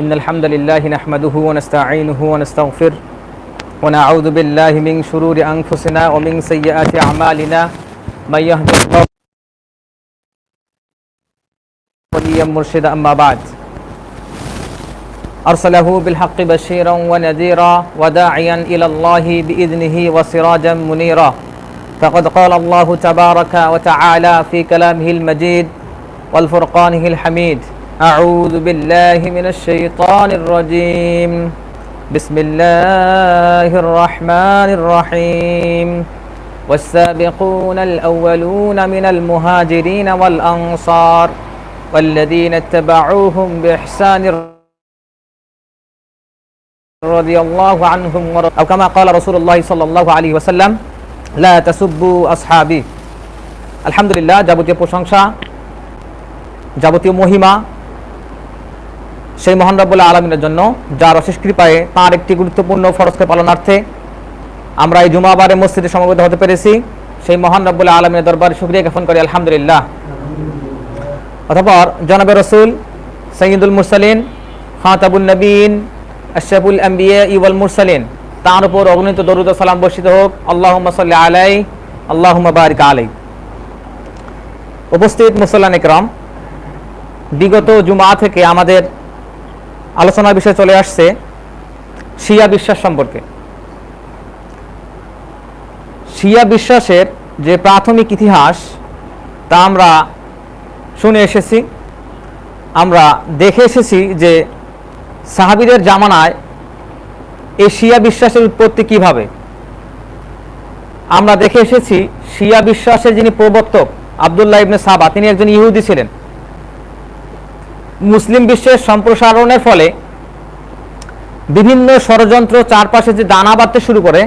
إن الحمد لله نحمده ونستعينه ونستغفره ونعوذ بالله من شرور أنفسنا ومن سيئات أعمالنا من يهده الله وليا مرشدا. أما بعد أرسله بالحق بشيرا ونذيرا وداعيا إلى الله بإذنه وسراجا منيرا. فقد قال الله تبارك وتعالى في كلامه المجيد والفرقانه الحميد: أعوذ بالله من الشيطان الرجيم. بسم الله الرحمن الرحيم. والسابقون الأولون من المهاجرين والأنصار والذين اتبعوهم بإحسان رضي الله عنهم أو كما قال رسول الله صلى الله عليه وسلم: لا تسبوا أصحابي. আলহামদুলিল্লাহ, যাবতীয় প্রশংসা, যাবতীয় মহিমা সেই মহান রব্বুল আলামিনের জন্য, যার অশেষ কৃপায় তাঁর একটি গুরুত্বপূর্ণ ফরজকে পালনার্থে আমরা এই জুমাবারে মসজিদে সমবেত হতে পেরেছি। সেই মহান রব্বুল আলামিনের দরবারে শুকরিয়া জ্ঞাপন করি আলহামদুলিল্লাহ। অতঃপর জনাবে রাসূল সাইয়্যিদুল মুরসালিন, খাতাবুন নবীন, আশরাফুল আম্বিয়া ওয়াল মুরসালিন, তাঁর উপর অগণিত দরুদ ও সালাম বর্ষিত হোক। আল্লাহুম্মা সাল্লি আলাইহি আল্লাহুম্মা বারিক আলাইহি। উপস্থিত মুসল্লান ইকরাম, বিগত জুমা থেকে আমাদের আলোচনার বিষয় চলে আসছে শিয়া বিশ্বাস সম্পর্কে। শিয়া বিশ্বাসের যে প্রাথমিক ইতিহাস তা আমরা শুনে এসেছি, আমরা দেখে এসেছি যে সাহাবীদের জামানায় এই শিয়া বিশ্বাসের উৎপত্তি কিভাবে। আমরা দেখে এসেছি শিয়া বিশ্বাসের যিনি প্রবর্তক আব্দুল্লাহ ইবনে সাবা, তিনি একজন ইহুদি ছিলেন। মুসলিম বিশ্বের সম্প্রসারণের ফলে বিভিন্ন ষড়যন্ত্র চারপাশে যে দানা বাঁধতে শুরু করে,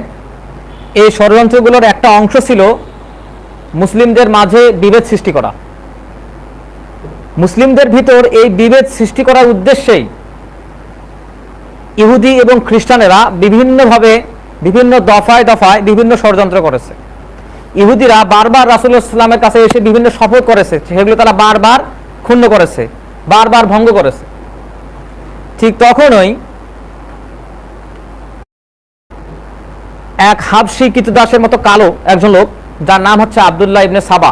এই ষড়যন্ত্রগুলোর একটা অংশ ছিল মুসলিমদের মাঝে বিভেদ সৃষ্টি করা। মুসলিমদের ভিতর এই বিভেদ সৃষ্টি করার উদ্দেশ্যেই ইহুদি এবং খ্রিস্টানেরা বিভিন্নভাবে বিভিন্ন দফায় দফায় বিভিন্ন ষড়যন্ত্র করেছে। ইহুদিরা বারবার রাসূলুল্লাহ সাল্লাল্লাহু আলাইহি ওয়াসাল্লামের কাছে এসে বিভিন্ন শপথ করেছে, সেগুলো তারা বারবার ক্ষুণ্ণ করেছে, বারবার ভঙ্গ করেছে। ঠিক তখনই এক হাবশী কৃতদাসের মতো কালো একজন লোক, যার নাম হচ্ছে আব্দুল্লাহ ইবনে সাবা,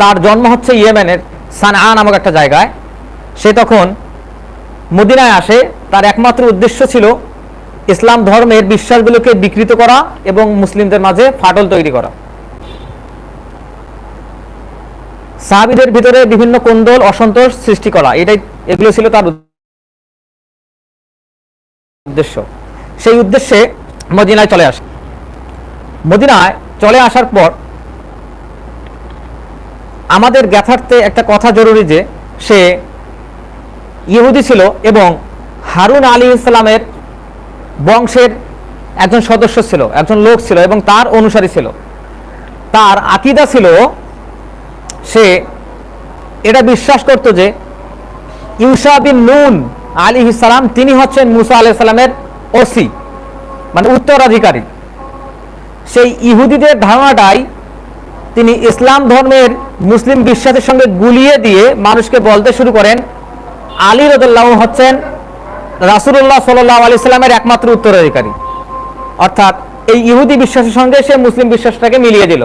তার জন্ম হচ্ছে ইয়েমেনের সানআ নামক একটা জায়গায়। সে তখন মদিনায় আসে। তার একমাত্র উদ্দেশ্য ছিল ইসলাম ধর্মের বিশ্বাসগুলোকে বিকৃত করা এবং মুসলিমদের মাঝে ফাটল তৈরি করা, সাহাবীদের ভিতরে বিভিন্ন কোন্দল অসন্তোষ সৃষ্টি করা। এগুলো ছিল তার উদ্দেশ্য। সেই উদ্দেশ্যে মদিনায় চলে আসে। মদিনায় চলে আসার পর আমাদের জ্ঞাতার্থে একটা কথা জরুরি যে সে ইহুদি ছিল এবং হারুন আলাইহিস সালামের বংশের একজন সদস্য ছিল, একজন লোক ছিল এবং তার অনুসারী ছিল। তার আকীদা ছিল, সে এটা বিশ্বাস করত যে ইউশা বিন নুন আলাইহিস সালাম তিনি হচ্ছেন মুসা আলাইহিস সালামের ওসি, মানে উত্তরাধিকারী। সেই ইহুদিদের ধারণাটাই তিনি ইসলাম ধর্মের মুসলিম বিশ্বাসের সঙ্গে গুলিয়ে দিয়ে মানুষকে বলতে শুরু করেন আলী রাদিয়াল্লাহু আনহু হচ্ছেন রাসূলুল্লাহ সাল্লাল্লাহু আলাইহি সাল্লামের একমাত্র উত্তরাধিকারী। অর্থাৎ এই ইহুদি বিশ্বাসের সঙ্গে সে মুসলিম বিশ্বাসটাকে মিলিয়ে দিল।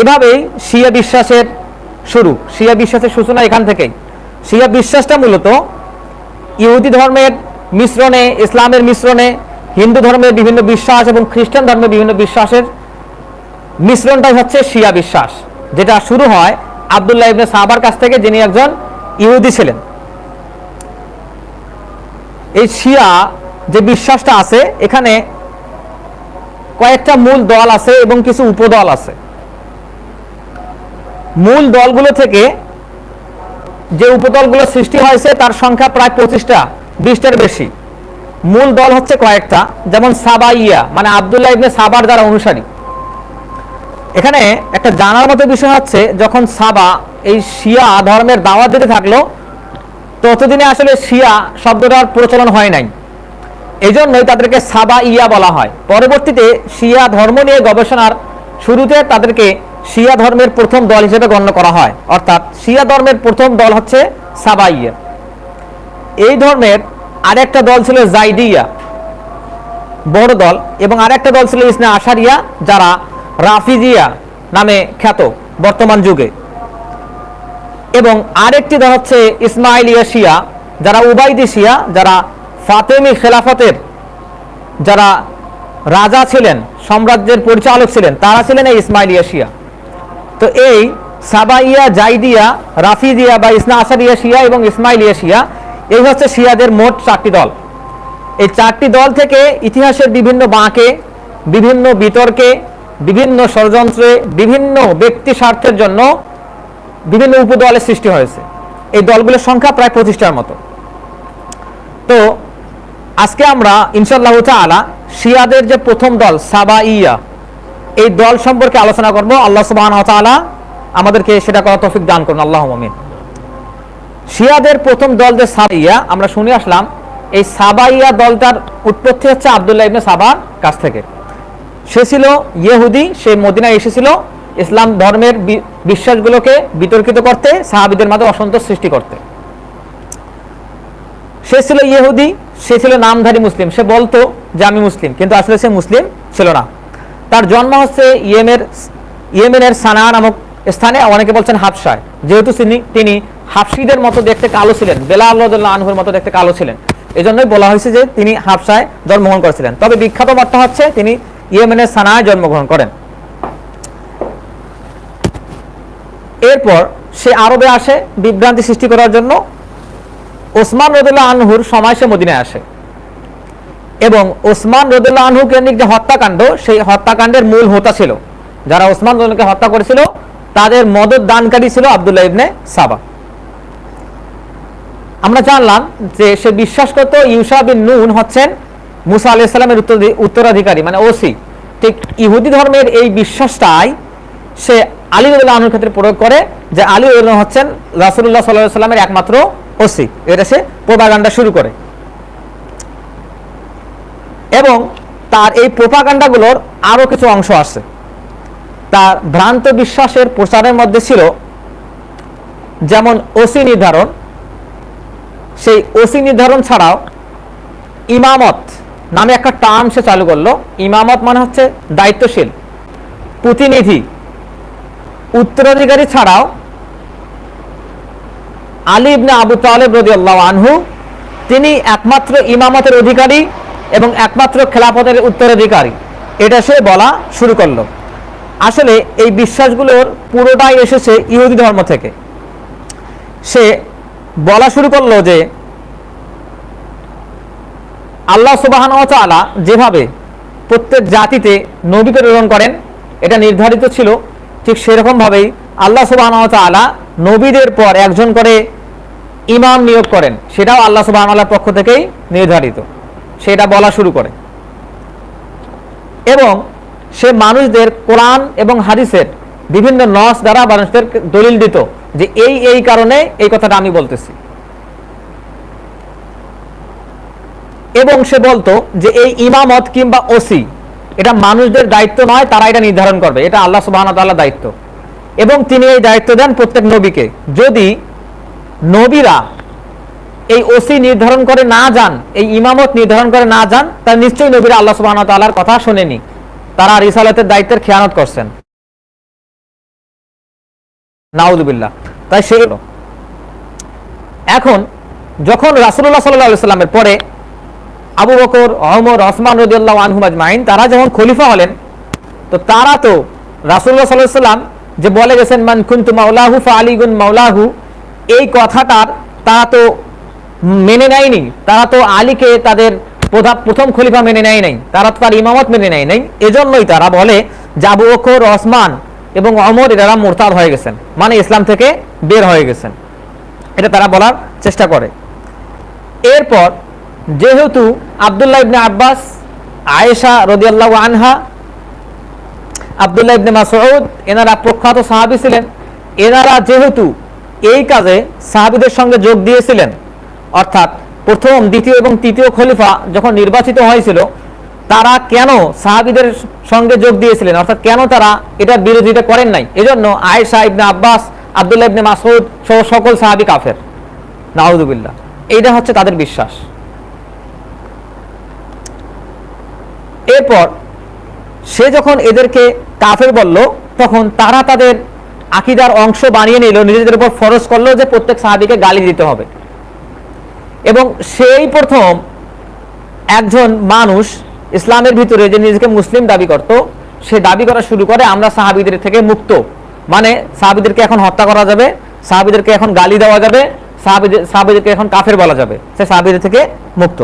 এভাবেই শিয়া বিশ্বাসের শুরু, শিয়া বিশ্বাসের সূচনা এখান থেকেই। শিয়া বিশ্বাসটা মূলত ইহুদি ধর্মের মিশ্রণে, ইসলামের মিশ্রণে, হিন্দু ধর্মের বিভিন্ন বিশ্বাস এবং খ্রিস্টান ধর্মের বিভিন্ন বিশ্বাসের মিশ্রণটাই হচ্ছে শিয়া বিশ্বাস, যেটা শুরু হয় আব্দুল্লাহ ইবনে সাবার কাছ থেকে, যিনি একজন ইহুদি ছিলেন। এই শিয়া যে বিশ্বাসটা আছে, এখানে কয়েকটা মূল দল আছে এবং কিছু উপদল আছে। মূল দলগুলো থেকে যে উপদলগুলো সৃষ্টি হয়েছে তার সংখ্যা প্রায় 25টা, 20টার বেশি। মূল দল হচ্ছে কয়েকটা, যেমন সাবাইয়া, মানে আব্দুল্লাহ ইবনে সাবার যারা অনুসারী। এখানে একটা জানার মতো বিষয় হচ্ছে, যখন সাবা এই শিয়া ধর্মের দাওয়াত দিতে থাকলো, ততদিনে আসলে শিয়া শব্দটার প্রচলন হয় নাই, এই জন্যই তাদেরকে সাবাইয়া বলা হয়। পরবর্তীতে শিয়া ধর্ম নিয়ে গবেষণার শুরুতে তাদেরকে শিয়া ধর্মের প্রথম দল হিসেবে গণ্য করা হয়। অর্থাৎ শিয়া ধর্মের প্রথম দল হচ্ছে সাবাইয়া। এই ধর্মের আরেকটা দল ছিল জাইদিয়া, বড় দল, এবং আরেকটা দল ছিল ইসনা আশারিয়া, যারা রাফিজিয়া নামে খ্যাত বর্তমান যুগে। এবং আরেকটি দল হচ্ছে ইসমাইলিয়া শিয়া, যারা উবাইদি শিয়া, যারা ফাতেমি খেলাফতের যারা রাজা ছিলেন, সাম্রাজ্যের পরিচালক ছিলেন, তারা ছিলেন এই ইসমাইলিয়া শিয়া। তো এই সাবাইয়া, জাইদিয়া, রাফিজিয়া বা ইসনা আশারিয়া শিয়া এবং ইসমাইলিয়া শিয়া, এই হচ্ছে শিয়াদের মোট 4টি দল। এই 4টি দল থেকে ইতিহাসের বিভিন্ন বাঁকে, বিভিন্ন বিতর্কে, বিভিন্ন ষড়যন্ত্রে, বিভিন্ন ব্যক্তি স্বার্থের জন্য বিভিন্ন উপদলের সৃষ্টি হয়েছে। এই দলগুলোর সংখ্যা প্রায় 25টার মতো। তো আজকে আমরা ইনশাআল্লাহ তাআলা শিয়াদের যে প্রথম দল সাবাইয়া, এই দল সম্পর্কে আলোচনা করব। আল্লাহ সুবহানাহু ওয়া তাআলা আমাদেরকে সেটা করার তৌফিক দান করুন, আল্লাহুম্মা আমিন। শিয়াদের প্রথম দল যে সাবাইয়া, আমরা শুনে আসলাম এই সাবাইয়া দলটার উৎপত্তি হচ্ছে আব্দুল্লাহ ইবনে সাবার কাছ থেকে। সে ছিল ইহুদি, সে মদিনায় এসেছিল ইসলাম ধর্মের বিশ্বাসগুলোকে বিতর্কিত করতে, সাহাবীদের মাঝে অসন্তোষ সৃষ্টি করতে। সে ছিল ইহুদি, সে ছিল নামধারী মুসলিম, সে বলতো যে আমি মুসলিম, কিন্তু আসলে সে মুসলিম ছিল না। তার জন্ম হচ্ছে ইয়েমেনের সানা নামক স্থানে, অনেকে বলছেন হাবশায়। যেহেতু তিনি হাবশিদের মতো দেখতে কালো ছিলেন, বেলাল রাদিয়াল্লাহু আনহুর মতো দেখতে কালো ছিলেন, এজন্যই বলা হয়েছে যে তিনি হাবশায় জন্মগ্রহণ করেছিলেন। তবে বিখ্যাত বার্তা হচ্ছে তিনি ইয়েমেনের সানায় জন্মগ্রহণ করেন। এরপর সে আরবে আসে বিভ্রান্তি সৃষ্টি করার জন্য। ওসমান রাদিয়াল্লাহু আনহুর সময় সে মদিনায় আসে, এবং ওসমান রাদিয়াল্লাহু আনহু কেন্দ্রিক যে হত্যাকাণ্ড, সেই হত্যাকাণ্ডের মূল হোতা ছিল, যারা ওসমান রাদিয়াল্লাহু আনহুকে হত্যা করেছিল, তাদের মদত দানকারী ছিল আব্দুল্লাহ ইবনে সাবা। আমরা জানলাম যে সে বিশ্বাস করত ইউসা বিন নুন হচ্ছেন মুসা আলাইহিস সালামের উত্তরাধিকারী, মানে ওসি। ঠিক ইহুদি ধর্মের এই বিশ্বাসটাই সে আলী রাদিয়াল্লাহু আনহুর ক্ষেত্রে প্রয়োগ করে, যে আলী রাদিয়াল্লাহু আনহু হচ্ছেন রাসূলুল্লাহ সাল্লাল্লাহু আলাইহি ওয়াসাল্লামের একমাত্র ওসি। এটা সে প্রোপাগান্ডা শুরু করে, এবং তার এই প্রোপাগান্ডাগুলোর আরো কিছু অংশ আছে। তার ভ্রান্ত বিশ্বাসের প্রচারের মধ্যে ছিল যেমন ওসি নির্ধারণ। সেই ওসি নির্ধারণ ছাড়াও ইমামত নামে একটা টার্ম সে চালু করলো। ইমামত মানে হচ্ছে দায়িত্বশীল, প্রতিনিধি, উত্তরাধিকারী ছাড়াও আলী ইবনে আবু তালেব রাদিয়াল্লাহু আনহু তিনি একমাত্র ইমামতের অধিকারী এবং একমাত্র খেলাফতের উত্তরাধিকারী, এটা সে বলা শুরু করলো। আসলে এই বিশ্বাসগুলোর পুরোটাই এসেছে ইহুদি ধর্ম থেকে। সে বলা শুরু করলো যে আল্লাহ সুবহানাহু ওয়া তাআলা যেভাবে প্রত্যেক জাতিতে নবী প্রেরণ করেন, এটা নির্ধারিত ছিল, ঠিক সেরকম ভাবেই আল্লাহ সুবহানাহু ওয়া তাআলা নবীদের পর একজন করে ইমাম নিয়োগ করেন, সেটাও আল্লাহ সুবহানাহু ওয়া তাআলার পক্ষ থেকেই নির্ধারিত। সেটা বলা শুরু করে, এবং সে মানুষদের কোরআন এবং হাদিসের বিভিন্ন নস দ্বারা মানুষদের দলিল দিত যে এই কারণে এই কথাটা আমি বলতেছি। এবং সে বলতো যে এই ইমামত কিংবা ওসি এটা মানুষদের দায়িত্ব নয়, তারা এটা নির্ধারণ করবে, এটা আল্লাহ সুবহানাহু ওয়া তাআলার দায়িত্ব। এবং তিনি এই দায়িত্ব দেন প্রত্যেক নবীকে। যদি নবীরা এই ওসি নির্ধারণ করে না যান, এই ইমামত নির্ধারণ করে না যান, তাহলে নিশ্চয়ই নবীরা আল্লাহ সুবহানাহু ওয়া তাআলার কথা শোনেনি, তারা রিসালাতের দায়িত্বের খেয়ানত করছেন, নাউযুবিল্লাহ। তাই সে এখন যখন রাসূলুল্লাহ সাল্লাল্লাহু আলাইহি ওয়াসাল্লামের পরে আবু বকর, ওমর, ওসমান রাদিয়াল্লাহু আনহুম আজমাইন তারা যখন খলিফা হলেন, তো তারা তো রাসূলুল্লাহ সাল্লাল্লাহু আলাইহি ওয়াসাল্লাম যে বলে গেছেন মান কুনতু মাওলাহু ফাআলিগুন মাওলাহু, এই কথাটার তারা তো মেনে নেয়নি। তারা তো আলীকে তাদের প্রথম খলিফা মেনে নেয় নাই, তারা তো তার ইমামত মেনে নেয় নাই। এজন্যই তারা বলে যে আবু বকর, ওসমান এবং ওমর এরা মুরতাদ হয়ে গেছেন, মানে ইসলাম থেকে বের হয়ে গেছেন, এটা তারা বলার চেষ্টা করে। এরপর যেহেতু আব্দুল্লাহ ইবনে আব্বাস, আয়েশা রাদিয়াল্লাহু আনহা, আব্দুল্লাহ ইবনে মাসউদ এনারা প্রখ্যাত সাহাবী ছিলেন, এনারা যেহেতু এই কাজে সাহাবীদের সঙ্গে যোগ দিয়েছিলেন, অর্থাৎ প্রথম, দ্বিতীয় এবং তৃতীয় খলিফা যখন নির্বাচিত হয়েছিল, তারা কেন সাহাবীদের সঙ্গে যোগ দিয়েছিলেন, অর্থাৎ কেন তারা এটার বিরোধিতা করেন নাই? এজন্য আয়েশা, ইবনে আব্বাস, আব্দুল্লাহ ইবনে মাসউদ সহ সকল সাহাবী কাফের, নাউযুবিল্লাহ। এইটা হচ্ছে তাদের বিশ্বাস। এরপর সে যখন এদেরকে কাফের বলল, তখন তারা তাদের আকীদার অংশ বানিয়ে নিল, নিজেদের উপর ফরজ করলো যে প্রত্যেক সাহাবীকে গালি দিতে হবে। এবং সেই প্রথম একজন মানুষ ইসলামের ভিতরে যে নিজেকে মুসলিম দাবি করত, সে দাবি করা শুরু করে আমরা সাহাবীদের থেকে মুক্ত, মানে সাহাবীদেরকে এখন হত্যা করা যাবে, সাহাবীদেরকে এখন গালি দেওয়া যাবে, সাহাবীদেরকে এখন কাফের বলা যাবে, সে সাহাবীদের থেকে মুক্ত।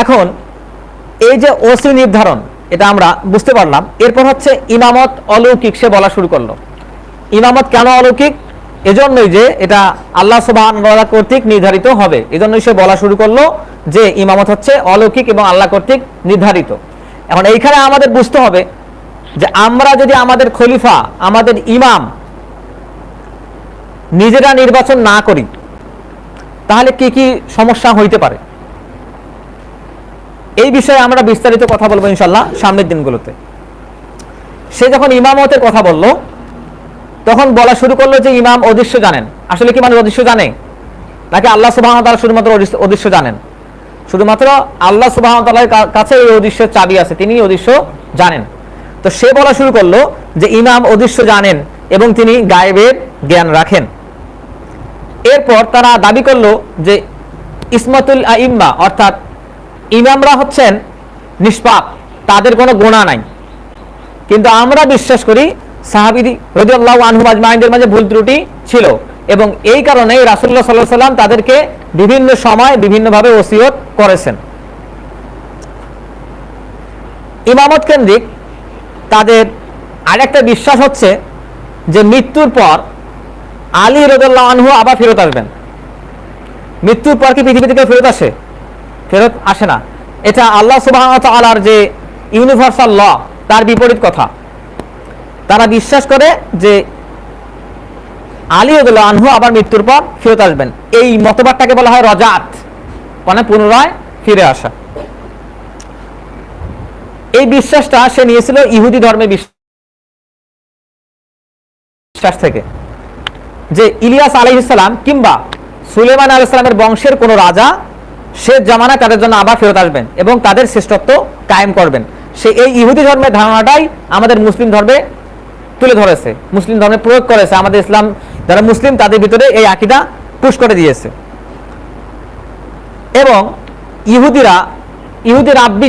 এখন এই যে ওসি নির্ধারণ, এটা আমরা বুঝতে পারলাম। এরপর হচ্ছে ইমামত অলৌকিক, সে বলা শুরু করলো। ইমামত কেন অলৌকিক? এজন্যই যে এটা আল্লাহ সুবহানাহু ওয়া তাআলা কর্তৃক নির্ধারিত হবে, এজন্যই সে বলা শুরু করলো যে ইমামত হচ্ছে অলৌকিক এবং আল্লাহ কর্তৃক নির্ধারিত। এখন এইখানে আমাদের বুঝতে হবে যে আমরা যদি আমাদের খলিফা, আমাদের ইমাম নিজেরা নির্বাচন না করি, তাহলে কি কি সমস্যা হইতে পারে, এই বিষয়ে আমরা বিস্তারিত কথা বলবো ইনশাআল্লাহ সামনের দিনগুলোতে। সে যখন ইমামতের কথা বলল, তখন বলা শুরু করলো যে ইমাম অদৃশ্য জানেন। আসলে কি মানুষ অদৃশ্য জানে, নাকি আল্লাহ সুবহানাহু ওয়া তাআলা শুধুমাত্র অদৃশ্য জানেন? শুধুমাত্র আল্লাহ সুবহানাহু ওয়া তাআলার কাছে এই অদৃশ্যের চাবি আছে, তিনি অদৃশ্য জানেন। তো সে বলা শুরু করলো যে ইমাম অদৃশ্য জানেন এবং তিনি গায়েবের জ্ঞান রাখেন। এরপর তারা দাবি করলো যে ইসমাতুল আইম্মা, অর্থাৎ ইমামরা হচ্ছেন নিষ্পাপ, তাদের কোনো গুনাহ নাই। কিন্তু আমরা বিশ্বাস করি সাহাবী রাদিয়াল্লাহু আনহুম আজমাইনদের মাঝে ভুল ত্রুটি ছিল, এবং এই কারণে রাসূলুল্লাহ সাল্লাল্লাহু আলাইহি ওয়াসাল্লাম তাদেরকে বিভিন্ন সময় বিভিন্নভাবে ওসিয়ত করেছেন। ইমামত কেন্দ্রিক তাদের আরেকটা বিশ্বাস হচ্ছে যে মৃত্যুর পর আলী রাদিয়াল্লাহু আনহু আবার ফেরত আসবেন। মৃত্যুর পর কি পৃথিবী থেকে ফেরত আসে? ফেরত আসে না। এটা আল্লাহ সুবহানাহু ওয়া তাআলার যে ইউনিভার্সাল ল, তার বিপরীত কথা। তারা বিশ্বাস করে যে আলী রাদিয়াল্লাহু আনহু আবার মৃত্যুর পর ফেরত আসবেন। এই মতবাদটাকে বলা হয় রজাত, মানে পুনরায় ফিরে আসা। এই বিশ্বাসটা সে নিয়েছিল ইহুদি ধর্মের বিশ্বাস থেকে, যে ইলিয়াস আলাইহিস সালাম কিংবা সুলেমান আলাইহিস সালামের বংশের কোন রাজা শেষ জামানায় তাদের জন্য আবার ফেরত আসবেন এবং তাদের শ্রেষ্ঠত্ব কায়েম করবেন। সে এই ইহুদি ধর্মের ধারণাটাই আমাদের মুসলিম ধর্মে তুলে ধরেছে, মুসলিম ধর্মে প্রয়োগ করেছে। আমাদের ইসলাম যারা মুসলিম তাদের ভিতরে এই আকীদা পুশ করে দিয়েছে। এবং ইহুদি রাব্বি,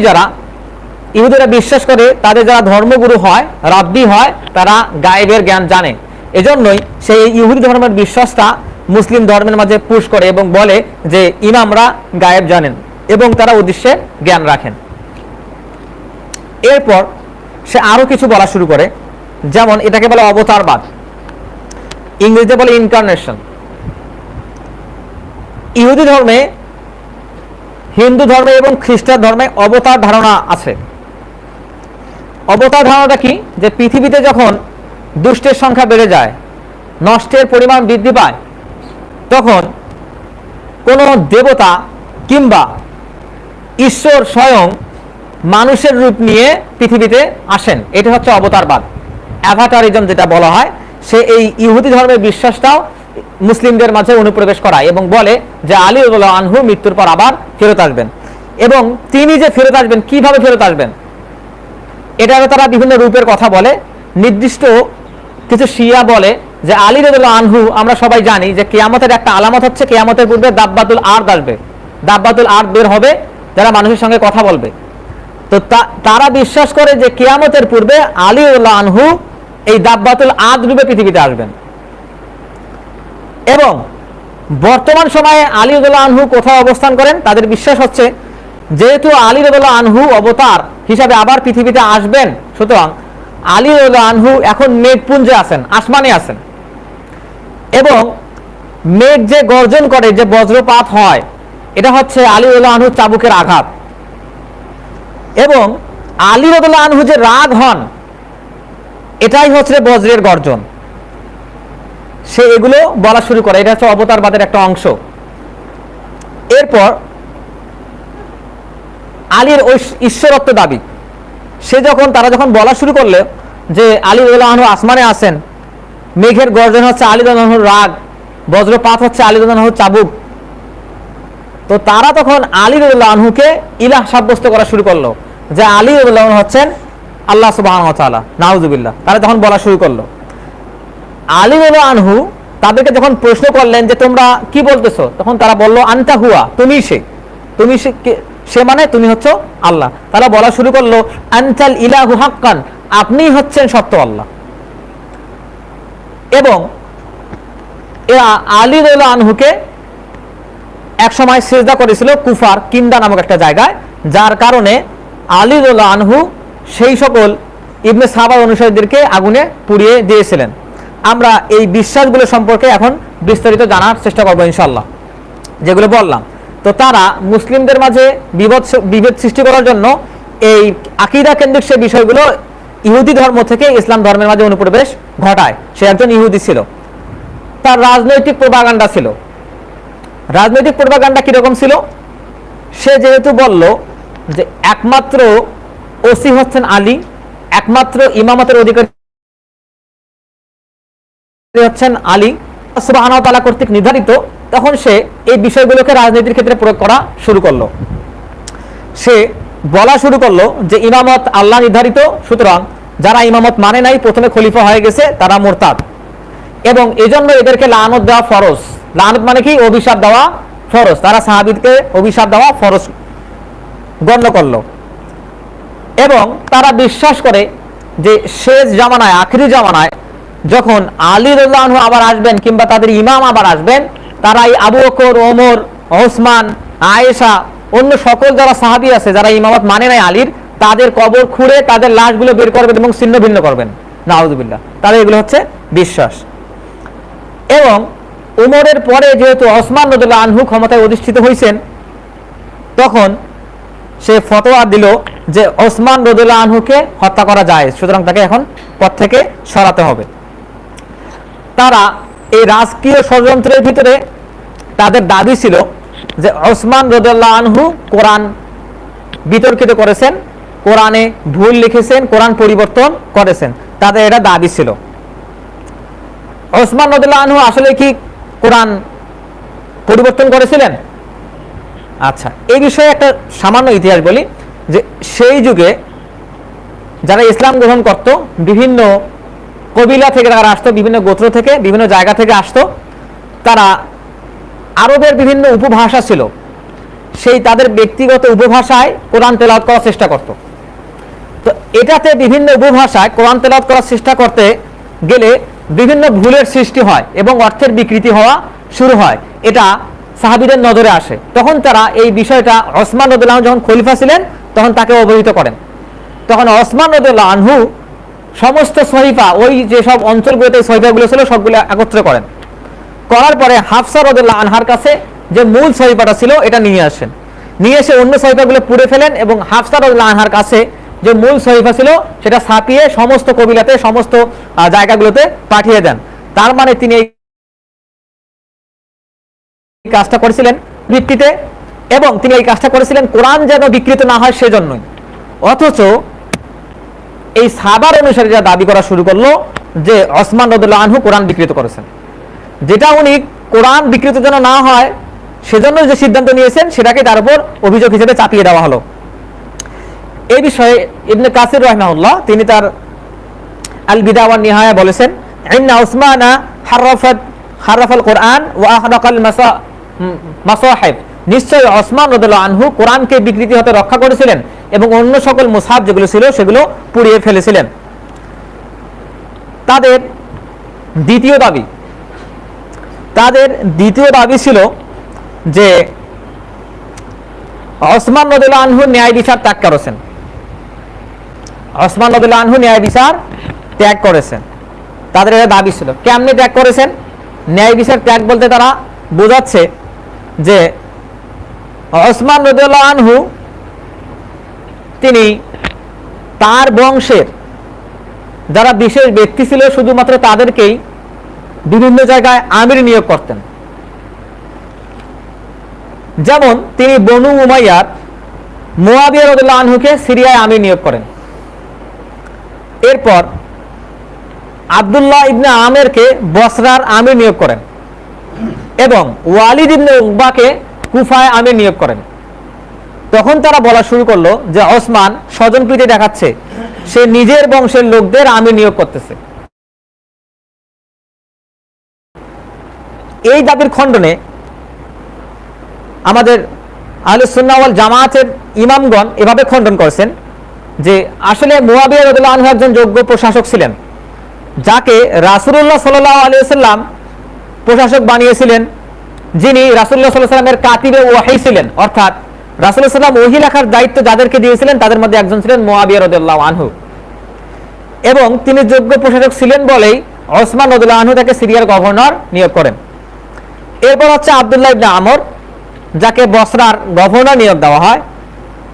ইহুদিরা বিশ্বাস করে তাদের যারা ধর্মগুরু হয়, রাব্বি হয়, তারা গায়েবের জ্ঞান জানে। এজন্যই সেই ইহুদি ধর্মের বিশ্বাসটা মুসলিম ধর্মের মাঝে পুশ করে এবং বলে যে ইমামরা গায়েব জানেন এবং তারা উদ্দেশ্যে জ্ঞান রাখেন। এরপর সে আরো কিছু বলা শুরু করে, যেমন এটাকে বলে অবতারবাদ, ইংরেজিতে বলে ইনকার্নেশন। ইহুদি ধর্মে, হিন্দু ধর্মে এবং খ্রিস্টান ধর্মে অবতার ধারণা আছে। অবতার ধারণাটা কি? যে পৃথিবীতে যখন দুষ্টের সংখ্যা বেড়ে যায়, নষ্টের পরিমাণ বৃদ্ধি পায়, তখন কোন দেবতা কিংবা ঈশ্বর স্বয়ং মানুষের রূপ নিয়ে পৃথিবীতে আসেন। এটা হচ্ছে অবতারবাদ, অ্যাভাটারিজম যেটা বলা হয়। সে এই ইহুদি ধর্মের বিশ্বাসটাও মুসলিমদের মাঝে অনুপ্রবেশ করায় এবং বলে যে আলী রাদিয়াল্লাহু আনহু মৃত্যুর পর আবার ফেরত আসবেন, এবং তিনি যে ফেরত আসবেন, কিভাবে ফেরত আসবেন, এটারও তারা বিভিন্ন রূপের কথা বলে। নির্দিষ্ট কিছু শিয়া বলে যে আলী রাদিয়াল্লাহু আনহু, আমরা সবাই জানি যে কিয়ামতের একটা আলামত হচ্ছে কিয়ামতের পূর্বে দাব্বাতুল আরদ আসবে, দাব্বাতুল আরদ বের হবে যারা মানুষের সঙ্গে কথা বলবে। তো তারা বিশ্বাস করে যে কিয়ামতের পূর্বে আলী রাদিয়াল্লাহু আনহু এই দাব্বাতুল আরদ রূপে পৃথিবীতে আসবেন। এবং বর্তমান সময়ে আলী রাদিয়াল্লাহু আনহু কোথায় অবস্থান করেন, তাদের বিশ্বাস হচ্ছে যেহেতু আলী রাদিয়াল্লাহু আনহু অবতার হিসাবে আবার পৃথিবীতে আসবেন, সুতরাং আলী রাদিয়াল্লাহু আনহু এখন মেঘপুঞ্জে আছেন, আসমানে আছেন। এবং মেঘ যে গর্জন করে, যে বজ্রপাত হয়, এটা হচ্ছে আলী রাদিয়াল্লাহু আনহু চাবুকের আঘাত। এবং আলী রাদিয়াল্লাহু আনহু যে রাগ হন, এটাই হচ্ছে বজ্রের গর্জন। সে এগুলো বলা শুরু করে, এটা হচ্ছে অবতারবাদের একটা অংশ। এরপর আলীর ঈশ্বরত্ব দাবি, তারা যখন বলা শুরু করলে যে আলী রাদিয়াল্লাহু আনহু আসমানে আছেন, মেঘের গর্জন হচ্ছে আলী রাদিয়াল্লাহু আনহুর রাগ, বজ্রপাত হচ্ছে আলী রাদিয়াল্লাহু আনহু চাবুক। তো তারা তখন আলী রাদিয়াল্লাহু আনহুকে ইলাহ সাব্যস্ত করা শুরু করলো, যে আলী রাদিয়াল্লাহু আনহু হচ্ছেন আল্লাহ সুবহানাহু ওয়া তাআলা, নাউযুবিল্লাহ। তারা তখন বলা শুরু করলো। আলী রাদিয়াল্লাহু আনহু তাদেরকে যখন প্রশ্ন করলেন যে তোমরা কি বলতেছো, তখন তারা বলল আনতা হুয়া, তুমি সে, তুমি সে মানে তুমি হচ্ছ আল্লাহ। তারা বলা শুরু করলো আনতাল ইলাহু হাক্কান, আপনি হচ্ছেন সত্য আল্লাহ। এবং এরা আলী রাদিয়াল্লাহু আনহুকে এক সময় সিজদা করেছিল কুফার কিন্দা নামক একটা জায়গায়, যার কারণে আলী রাদিয়াল্লাহু আনহু সেই সকল ইবনে সাহাবা অনুসারীদেরকে আগুনে পুড়িয়ে দিয়েছিলেন। আমরা এই বিশ্বাসগুলো সম্পর্কে এখন বিস্তারিত জানার চেষ্টা করবো ইনশাআল্লাহ, যেগুলো বললাম। তো তারা মুসলিমদের মাঝে বিভেদ সৃষ্টি করার জন্য এই আকীদা কেন্দ্রিক সে বিষয়গুলো ইহুদি ধর্ম থেকে ইসলাম ধর্মের মাঝে অনুপ্রবেশ ঘটায়। সে একজন ইহুদি ছিল, তার রাজনৈতিক প্রোপাগান্ডা ছিল। রাজনৈতিক প্রোপাগান্ডা কিরকম ছিল? সে যেহেতু বলল যে একমাত্র ওসি হচ্ছেন আলী, একমাত্র ইমামতের অধিকারী হচ্ছেন আলী, সুবহানাহু ওয়া তাআলা কর্তৃক নির্ধারিত, তখন সে এই বিষয়গুলোকে রাজনীতির ক্ষেত্রে প্রয়োগ করা শুরু করলো। সে বলা শুরু করলো যে ইমামত আল্লাহ নির্ধারিত, সুতরাং যারা ইমামত মানে নাই, প্রথমে খলিফা হয়ে গেছে, তারা মুরতাদ, এবং এজন্য এদেরকে লানত দেওয়া ফরজ। লানত মানে কি? অভিশাপ দেওয়া ফরজ। তারা সাহাবীকে অভিশাপ দেওয়া ফরজ গণ্য করলো। এবং তারা বিশ্বাস করে যে শেষ জামানায়, আখিরি জামানায় যখন আলী রাদিয়াল্লাহু আনহু আবার আসবেন, কিংবা তাদের ইমাম আবার আসবেন, তারা এই আবু বকর, ওমর, ওসমান, আয়েশা, অন্য সকল যারা সাহাবী আছে, যারা ইমামত মানে নাই আলীর, তাদের কবর খুঁড়ে তাদের লাশগুলো বের করবেন এবং ছিন্ন ভিন্ন করবেন। নাউযুবিল্লাহ। তাদের এগুলো হচ্ছে বিশ্বাস। এবং উমরের পরে যেহেতু ওসমান রাদিয়াল্লাহু আনহু ক্ষমতায় অধিষ্ঠিত হয়েছেন, তখন সে ফতোয়া দিল যে ওসমান রাদিয়াল্লাহু আনহুকে হত্যা করা যায়, সুতরাং তাকে এখন পদ থেকে সরাতে হবে। তারা এই রাজকীয় ষড়যন্ত্রের ভিতরে তাদের দাবি ছিল যে ওসমান রাদিয়াল্লাহু আনহু কোরআন বিতর্কিত করেছেন, কোরআনে ভুল লিখেছেন, কোরআন পরিবর্তন করেছেন। তাদের এটা দাবি ছিল। ওসমান রাদিয়াল্লাহু আনহু আসলে কি কোরআন পরিবর্তন করেছিলেন? আচ্ছা, এই বিষয়ে একটা সামান্য ইতিহাস বলি, যে সেই যুগে যারা ইসলাম গ্রহণ করত, বিভিন্ন কবিলা থেকে তারা আসতো, বিভিন্ন গোত্র থেকে, বিভিন্ন জায়গা থেকে আসতো। তারা আরবের বিভিন্ন উপভাষা ছিল, সেই তাদের ব্যক্তিগত উপভাষায় কোরআন তেলাওয়াত করার চেষ্টা করত। তো এটাতে বিভিন্ন উপভাষায় কোরআন তেলাওয়াত করার চেষ্টা করতে গেলে বিভিন্ন ভুলের সৃষ্টি হয় এবং অর্থের বিকৃতি হওয়া শুরু হয়। এটা সাহাবীদের নজরে আসে। তখন তারা এই বিষয়টা ওসমান রাদিয়াল্লাহু আনহু যখন খলিফা ছিলেন, তখন তাকে অবহিত করেন। তখন ওসমান রাদিয়াল্লাহু আনহু সমস্ত সহিফা, ওই যেসব অঞ্চলগুলোতে সহিফাগুলো ছিল, সবগুলো একত্র করেন। করার পরে হাফসা রাদিয়াল্লাহু আনহার কাছে যে মূল সহিফাটা ছিল, এটা নিয়ে আসেন। নিয়ে এসে অন্য সহিফাগুলো পুড়ে ফেলেন এবং হাফসা রাদিয়াল্লাহু আনহার কাছে যে মূল সহিফা ছিল, সেটা ছাপিয়ে সমস্ত কবিলাতে, সমস্ত জায়গাগুলোতে পাঠিয়ে দেন। তার মানে তিনি এই কাজটা করেছিলেন ভিত্তিতে, এবং তিনি এই কাজটা করেছিলেন কোরআন যেন বিকৃত না হয় সেজন্যই। অথচ এই সাহাবার অনুসারীরা দাবি করা শুরু করলো যে ওসমান রাদিয়াল্লাহু আনহু কোরআন বিকৃত করেছেন, যেটা উনি কোরআন বিকৃত যেন না হয় সেজন্য যে সিদ্ধান্ত নিয়েছেন, সেটাকে তার উপর অভিযোগ হিসেবে চাপিয়ে দেওয়া হলো। এই বিষয়ে ইবনে কাসির রাহিমাহুল্লাহ তিনি তার আল বিদা ওয়ান নিহায়া বলেছেন, ইন্না উসমানা হারাফাল কোরআন ওয়া আহরাকাল মাসাহিফ, নিশ্চয় ওসমান রাদিয়াল্লাহু আনহু কোরআনকে বিকৃতি হতে রক্ষা করেছিলেন এবং অন্য সকল মুসহাফ যেগুলো ছিল সেগুলো পুড়িয়ে ফেলেছিলেন। তাদের দ্বিতীয় দাবি ছিল যে ওসমান রাদিয়াল্লাহু আনহু ন্যায় বিচার ত্যাগ করেছেন। ওসমান রাদিয়াল্লাহু আনহু ন্যায় বিচার ত্যাগ করেছেন। তাদের এটা দাবি ছিল। কেমনে ত্যাগ করেছেন? ন্যায় বিচার ত্যাগ বলতে তারা বোঝাচ্ছে যে ওসমান রাদিয়াল্লাহু আনহু তিনি তার বংশের যারা বিশেষ ব্যক্তি ছিল, শুধুমাত্র তাদেরকেই বিভিন্ন জায়গায় আমির নিয়োগ করতেন। যেমন তিনি বনু উমাইয়ার মুয়াবিয়া রাদিয়াল্লাহু আনহুকে সিরিয়ায় আমির নিয়োগ করেন। এরপর আব্দুল্লাহ ইবনে আমেরকে বসরার আমির নিয়োগ করেন। এবং ওয়ালিদ ইবনে উকবাকে কুফায় আমির নিয়োগ করেন। তখন তারা বলা শুরু করলো যে ওসমান স্বজনপ্রীতি দেখাচ্ছে, সে নিজের বংশের লোকদের আমির নিয়োগ করতেছে। এই দাবির খণ্ডনে আমাদের আহলে সুন্নাহ ওয়াল জামাতের ইমামগণ এভাবে খণ্ডন করেছেন যে আসলে মুয়াবিয়া রাদিয়াল্লাহু আনহু একজন যোগ্য প্রশাসক ছিলেন, যাকে রাসূলুল্লাহ সাল্লাল্লাহু আলাইহি ওয়াসাল্লাম প্রশাসক বানিয়েছিলেন, যিনি রাসূলুল্লাহ সাল্লাল্লাহু আলাইহি ওয়াসাল্লামের কাতিবে ওয়াহী ছিলেন। অর্থাৎ রাসূলুল্লাহ সাল্লাল্লাহু আলাইহি ওয়াসাল্লাম ওহী লেখার দায়িত্ব যাদেরকে দিয়েছিলেন তাদের মধ্যে একজন ছিলেন মুয়াবিয়া রাদিয়াল্লাহু আনহু, এবং তিনি যোগ্য প্রশাসক ছিলেন বলেই ওসমান রাদিয়াল্লাহু আনহু তাকে সিরিয়ার গভর্নর নিয়োগ করেন। এরপর হচ্ছে আব্দুল্লাহ ইবনে আমর, যাকে বসরার গভর্নর নিয়োগ দেওয়া হয়।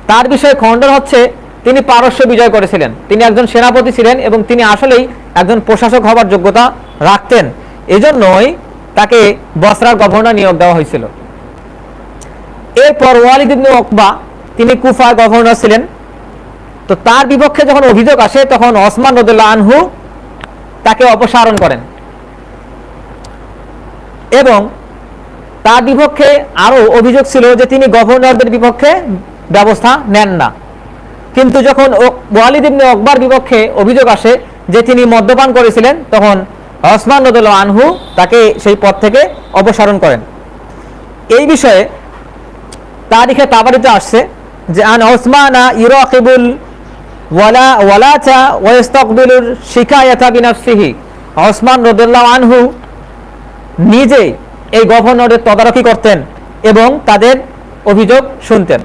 তার বিষয়ে খণ্ডন হচ্ছে তিনি পারস্য বিজয় করেছিলেন, তিনি একজন সেনাপতি ছিলেন এবং তিনি আসলেই একজন প্রশাসক হবার যোগ্যতা রাখতেন, এজন্যই তাকে বসরার গভর্নর নিয়োগ দেওয়া হয়েছিল। এরপর ওয়ালিদ ইবনে উকবা, তিনি কুফার গভর্নর ছিলেন। তো তার বিপক্ষে যখন অভিযোগ আসে তখন ওসমান রাদিয়াল্লাহু আনহু তাকে অপসারণ করেন এবং তার বিপক্ষে আরো অভিযোগ ছিল যে তিনি গভর্নরদের বিপক্ষে ব্যবস্থা নেন না। কিন্তু যখন ওয়ালিদ ইবনে উকবার বিপক্ষে অভিযোগ আসে যে তিনি মদ্যপান করেছিলেন, তখন ওসমান রাদিয়াল্লাহু আনহু তাকে সেই পদ থেকে অপসারণ করেন। এই বিষয়ে তারিখে তাবারিতে আসছে যে আন ওসমানা ইরাকিবুল ওয়ালাতা ওয়া ইস্তাকবিলুর শিকায়াতা বিনাফসিহি, ওসমান রাদিয়াল্লাহু আনহু নিজে এই গভর্নরের তদারকি করতেন এবং তাদের অভিযোগ শুনতেন।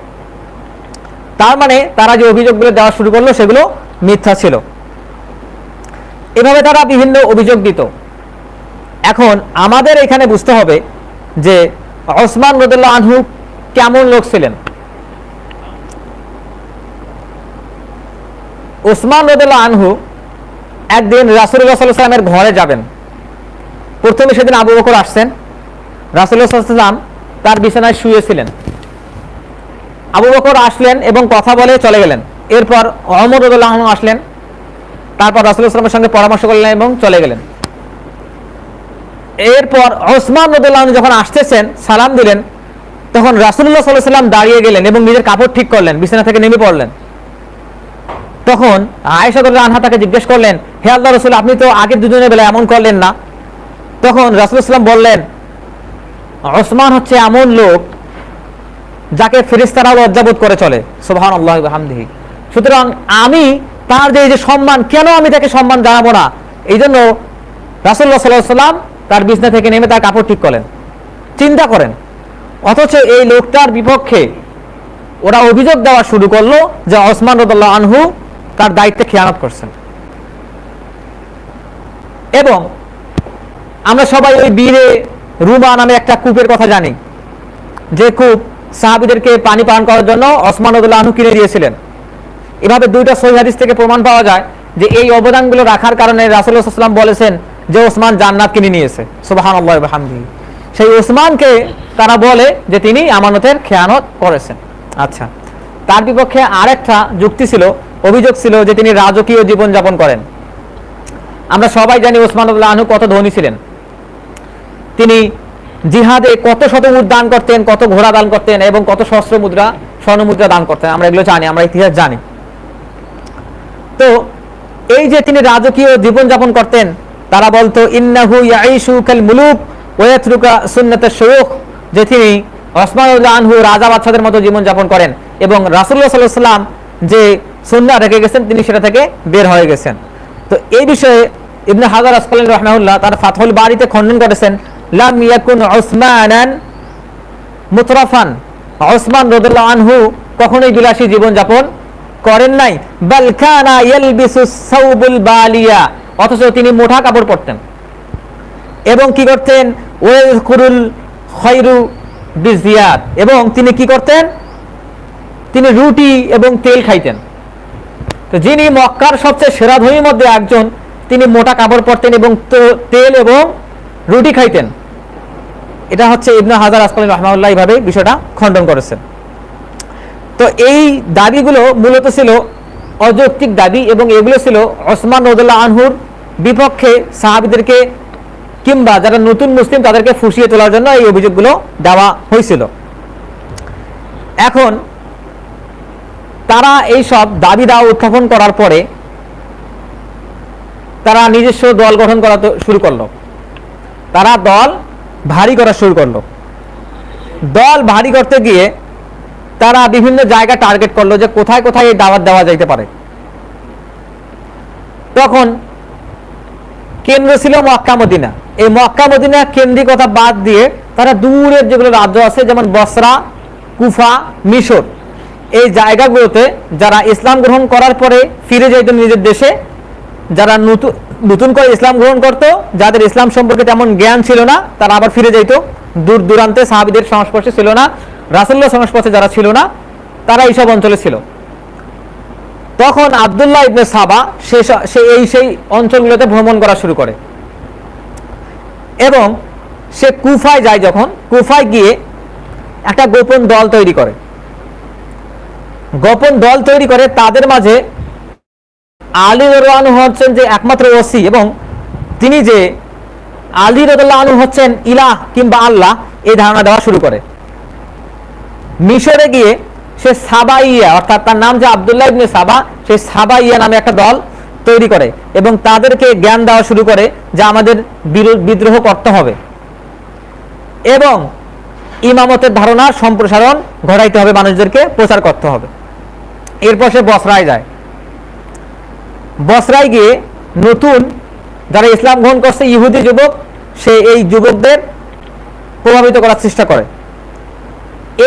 তার মানে তারা যে অভিযোগগুলো দেওয়া শুরু করলো সেগুলো মিথ্যা ছিল। এভাবে তারা বিভিন্ন অভিযোগ দিত। এখন আমাদের এখানে বুঝতে হবে যে ওসমান রাদিয়াল্লাহু আনহু কেমন লোক ছিলেন। ওসমান রাদিয়াল্লাহু আনহু একদিন রাসূলুল্লাহ সাল্লাল্লাহু আলাইহি ওয়াসাল্লামের ঘরে যাবেন। প্রথমে সেদিন আবু বকর আসছেন, রাসূলুল্লাহ সাল্লাল্লাহু আলাইহি ওয়াসাল্লাম তার বিছানায় শুয়েছিলেন। আবু বকর আসলেন এবং কথা বলে চলে গেলেন। এরপর ওমর রাদিয়াল্লাহু আনহু আসলেন, তারপর রাসূলুল্লাহ সাল্লাল্লাহু আলাইহি ওয়াসাল্লামের সঙ্গে পরামর্শ করলেন এবং চলে গেলেন। এরপর ওসমান রাদিয়াল্লাহু আনহু যখন আসতেছেন, সালাম দিলেন, তখন রাসূলুল্লাহ সাল্লাল্লাহু আলাইহি ওয়াসাল্লাম দাঁড়িয়ে গেলেন এবং নিজের কাপড় ঠিক করলেন, বিছানা থেকে নেমে পড়লেন। তখন আয়েশা রাদিয়াল্লাহু আনহা তাকে জিজ্ঞেস করলেন, হে আল্লাহর রাসূল, আপনি তো আগের দুজনের বেলা এমন করলেন না। তখন রাসূলুল্লাহ সাল্লাল্লাহু আলাইহি ওয়াসাল্লাম বললেন, ওসমান হচ্ছে এমন লোক যাকে ফেরেশতারাও লজ্জাবোধ করে চলে, সুবহানাল্লাহি ওয়া বিহামদিহি। সুতরাং আমি তার যে সম্মান, কেন আমি তাকে সম্মান জানাবো না, এই জন্য রাসূলুল্লাহ সাল্লাল্লাহু আলাইহি ওয়াসাল্লাম তার বিছানা থেকে নেমে তার কাপড় ঠিক করলেন। চিন্তা করেন, অথচ এই লোকটার বিপক্ষে ওরা অভিযোগ দেওয়া শুরু করলো যে ওসমান রাদিয়াল্লাহু আনহু তার দায়িত্বে খেয়ানত করছেন। এবং আমরা সবাই ওই বীরে রুমা নামে একটা কূপের কথা জানি, যে কূপ সাহাবীদেরকে পানি পান করার জন্য ওসমান রাদিয়াল্লাহু আনহু কিনে দিয়েছিলেন। এভাবে দুইটা সহিহ হাদিস থেকে প্রমাণ পাওয়া যায় যে এই অবদানগুলো রাখার কারণে রাসূলুল্লাহ সাল্লাল্লাহু আলাইহি ওয়াসাল্লাম বলেছেন যে ওসমান জান্নাত কিনে নিয়েছে, সুবহানাল্লাহি ওয়া বিহামদিহি। সেই ওসমানকে তারা বলে যে তিনি আমানতের খেয়ানত করেছেন। আচ্ছা, তার বিপক্ষে আরেকটা যুক্তি ছিল, অভিযোগ ছিল যে তিনি রাজকীয় জীবন যাপন করেন। আমরা সবাই জানি ওসমান রাদিয়াল্লাহু আনহু কত ধনী ছিলেন। তিনি জিহাদে কত শত উট দান করতেন, কত ঘোড়া দান করতেন এবং কত সহস্র মুদ্রা, স্বর্ণ মুদ্রা দান করতেন। আমরা এগুলো জানি, আমরা ইতিহাস জানি। তো এই যে তিনি রাজকীয় জীবন যাপন করতেন, তারা বলতো ইন্নাহু ইয়াইশু কাল মুলুক ওয়া ইয়াতরুকা সুন্নাতাশ শুয়ুখ, যে তিনি ওসমান রাদিয়াল্লাহু আনহু রাজা বাদশাদের মতো জীবন যাপন করেন এবং রাসূলুল্লাহ সাল্লাল্লাহু আলাইহি ওয়াসাল্লাম যে সুন্নাহ রেখে গেছেন তিনি সেটা থেকে বের হয়ে গেছেন। তো এই বিষয়ে ইবনে হাজার আসকালানী রাহিমাহুল্লাহ তার ফাতহুল বারীতে খণ্ডন করেছেন, লাম ইয়াকুন উসমানান মুতরাফান, ওসমান রাদিয়াল্লাহু আনহু কখনোই বিলাসী জীবন যাপন করেন নাই, বাল কানা ইয়ালবিসু সাওবুল বালিয়া, অথচ তিনি মোটা কাপড় পরতেন এবং কি করতেন, ওয়াযকুরুল খায়রু বিজিয়াদ, এবং তিনি কি করতেন, তিনি রুটি এবং তেল খাইতেন। তো যিনি মক্কার সবচেয়ে সেরা ধনীর মধ্যে একজন, তিনি মোটা কাপড় পরতেন এবং তেল এবং রুটি খাইতেন। এটা হচ্ছে ইবনে হাজার আসকালানী রাহিমাহুল্লাহ এইভাবে বিষয়টা খণ্ডন করেছেন। তো এই দাবিগুলো মূলত ছিল অযৌক্তিক দাবি এবং এগুলো ছিল ওসমান রাদিয়াল্লাহু আনহুর বিপক্ষে সাহাবীদেরকে কিংবা যারা নতুন মুসলিম তাদেরকে ফুসিয়ে তোলার জন্য এই অভিযোগগুলো দেওয়া হয়েছিল। এখন তারা এই সব দাবি দাওয়া উত্থাপন করার পরে তারা নিজস্ব দল গঠন করা শুরু করলো। তারা দল ভারী করা শুরু করলো। দল ভারী করতে গিয়ে তারা বিভিন্ন জায়গা টার্গেট করলো যে কোথায় কোথায় এই দাওয়াত দেওয়া যাইতে পারে। তখন কেন্দ্র ছিল মক্কা মদিনা। এই মক্কা মদিনা কেন্দ্রিকতা বাদ দিয়ে তারা দূরের যেগুলো রাজ্য আছে, যেমন বসরা, কুফা, মিশর, এই জায়গাগুলোতে যারা ইসলাম গ্রহণ করার পরে ফিরে যেত নিজের দেশে, যারা নতুন করে ইসলাম গ্রহণ করত, যাদের ইসলাম সম্পর্কে তেমন জ্ঞান ছিল না, তারা আবার ফিরে যেত। দূর দূরান্তে সাহাবীদের সংস্পর্শে ছিল না, রাসূলুল্লাহ সংস্পর্শে যারা ছিল না, তারা এইসব অঞ্চলে ছিল। তখন আব্দুল্লাহ ইবনে সাবা সেই অঞ্চলগুলোতে ভ্রমণ করা শুরু করে এবং সে কুফায় যায়। যখন কুফায় গিয়ে একটা গোপন দল তৈরি করে, তাদের মাঝে আলী রাদিয়াল্লাহু আনহু হচ্ছেন যে একমাত্র ওসি, এবং তিনি যে আলী রাদিয়াল্লাহু আনহু হচ্ছেন ইলাহ কিংবা আল্লাহ, এই ধারণা দেওয়া শুরু করে। মিশরে গিয়ে সে সাবাইয়া, অর্থাৎ তার নাম যে আব্দুল্লাহ ইবনে সাবা, সেই সাবাইয়া নামে একটা দল তৈরি করে এবং তাদেরকে জ্ঞান দেওয়া শুরু করে যে আমাদের বিদ্রোহ করতে হবে এবং ইমামতের ধারণা সম্প্রসারণ ঘটাইতে হবে, মানুষদেরকে প্রচার করতে হবে। এরপর সে বসরায় যায়। বসরায় গিয়ে নতুন যারা ইসলাম গ্রহণ করছে ইহুদি যুবক, সে এই যুবকদের প্রভাবিত করার চেষ্টা করে।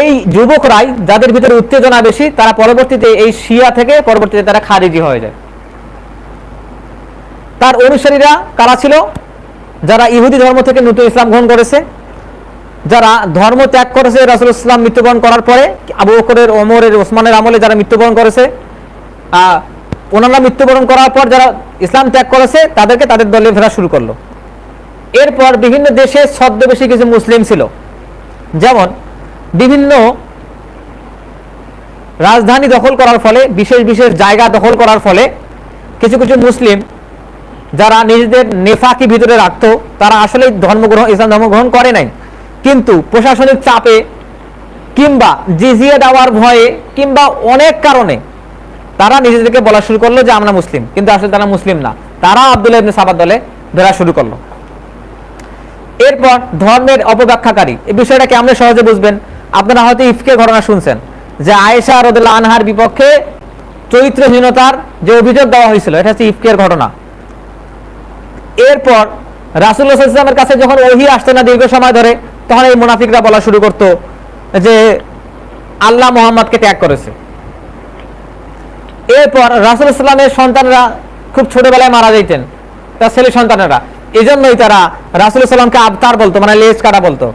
এই যুবকরাই, যাদের ভিতরে উত্তেজনা বেশি, তারা পরবর্তীতে এই শিয়া থেকে পরবর্তীতে তারা খারিজি হয়ে যায়। তার অনুসারীরা কারা ছিল? যারা ইহুদি ধর্ম থেকে নতুন ইসলাম গ্রহণ করেছে, যারা ধর্ম ত্যাগ করেছে রাসূলুল্লাহ ইসলাম মৃত্যুবরণ করার পরে, আবু বকরের, ওমরের, ওসমানের আমলে যারা মৃত্যুবরণ করেছে, ওনারা মৃত্যুবরণ করার পর যারা ইসলাম ত্যাগ করেছে তাদেরকে তাদের দলে ফেরা শুরু করলো। এরপর বিভিন্ন দেশে ছদ্মবেশী কিছু মুসলিম ছিল, যেমন বিভিন্ন রাজধানী দখল করার ফলে, বিশেষ বিশেষ জায়গা দখল করার ফলে কিছু কিছু মুসলিম যারা নিজেদের নেফাকি ভিতরে রাখতো, তারা আসলে ইসলাম ধর্ম গ্রহণ করে নাই, কিন্তু প্রশাসনিক চাপে কিংবা জিজিয়া দেওয়ার ভয়ে কিংবা অনেক কারণে তারা নিজেদেরকে বলা শুরু করলো যে আমরা মুসলিম, কিন্তু আসলে তারা মুসলিম না। তারা আব্দুল্লাহ ইবনে সাবার দলে বেরা শুরু করলো। এরপর ধর্মের অপব্যাখ্যাকারী, এই বিষয়টা কেমন সহজে বুঝবেন? আপনারা হয়তো ইফকের ঘটনা শুনছেন যে আয়েশা রাদিয়াল্লাহু আনহার বিপক্ষে চরিত্রহীনতার যে অভিযোগ দেওয়া হয়েছিল, এটা হচ্ছে ইফকের ঘটনা। এরপর রাসূলুল্লাহ সাল্লাল্লাহু আলাইহি ওয়াসাল্লামের কাছে যখন ওহী আসতো না দীর্ঘ সময় ধরে, তখন এই মুনাফিকরা বলা শুরু করতো যে আল্লাহ মুহাম্মদকে ত্যাগ করেছে। এরপর রাসূলুল্লাহ সাল্লামের সন্তানরা খুব ছোটবেলায় মারা যেতেন, তার ছেলে সন্তানেরা, এই জন্যই তারা রাসূলুল্লাহ সাল্লামকে আবতার বলতো, মানে লেজ কাটা বলতো।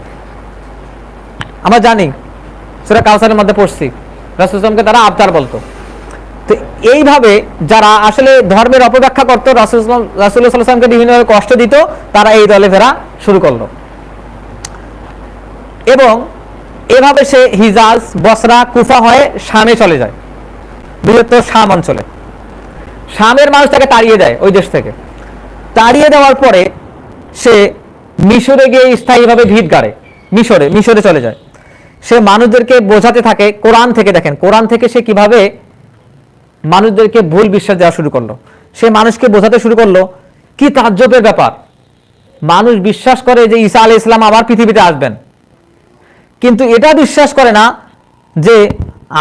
আমরা জানি সূরা কাউসারের মধ্যে পড়ছি, রাসূলুল্লাহ সাল্লামকে তারা আবতার বলতো। তো এইভাবে যারা আসলে ধর্মের অপব্যাখ্যা করতো, রাসূলুল্লাহ সাল্লাল্লাহু আলাইহি ওয়াসাল্লামকে বিভিন্নভাবে কষ্ট দিত, তারা এই দলে ফেরা শুরু করলো। এবং এভাবে সে হিজাজ, বসরা, কুফা হয়ে শামে চলে যায়, বৃহত্তর শাম অঞ্চলে। শামের মানুষ তাকে তাড়িয়ে দেয় ওই দেশ থেকে। তাড়িয়ে দেওয়ার পরে সে মিশরে গিয়ে স্থায়ীভাবে ভিত গাড়ে, মিশরে চলে যায়। সে মানুষদেরকে বোঝাতে থাকে কোরআন থেকে। দেখেন কোরআন থেকে সে কিভাবে মানুষদেরকে ভুল বিশ্বাস দেওয়া শুরু করলো। সে মানুষকে বোঝাতে শুরু করলো, কি তাজ্জবের ব্যাপার, মানুষ বিশ্বাস করে যে ঈসা আলাইহিস সালাম আবার পৃথিবীতে আসবেন, কিন্তু এটা বিশ্বাস করে না যে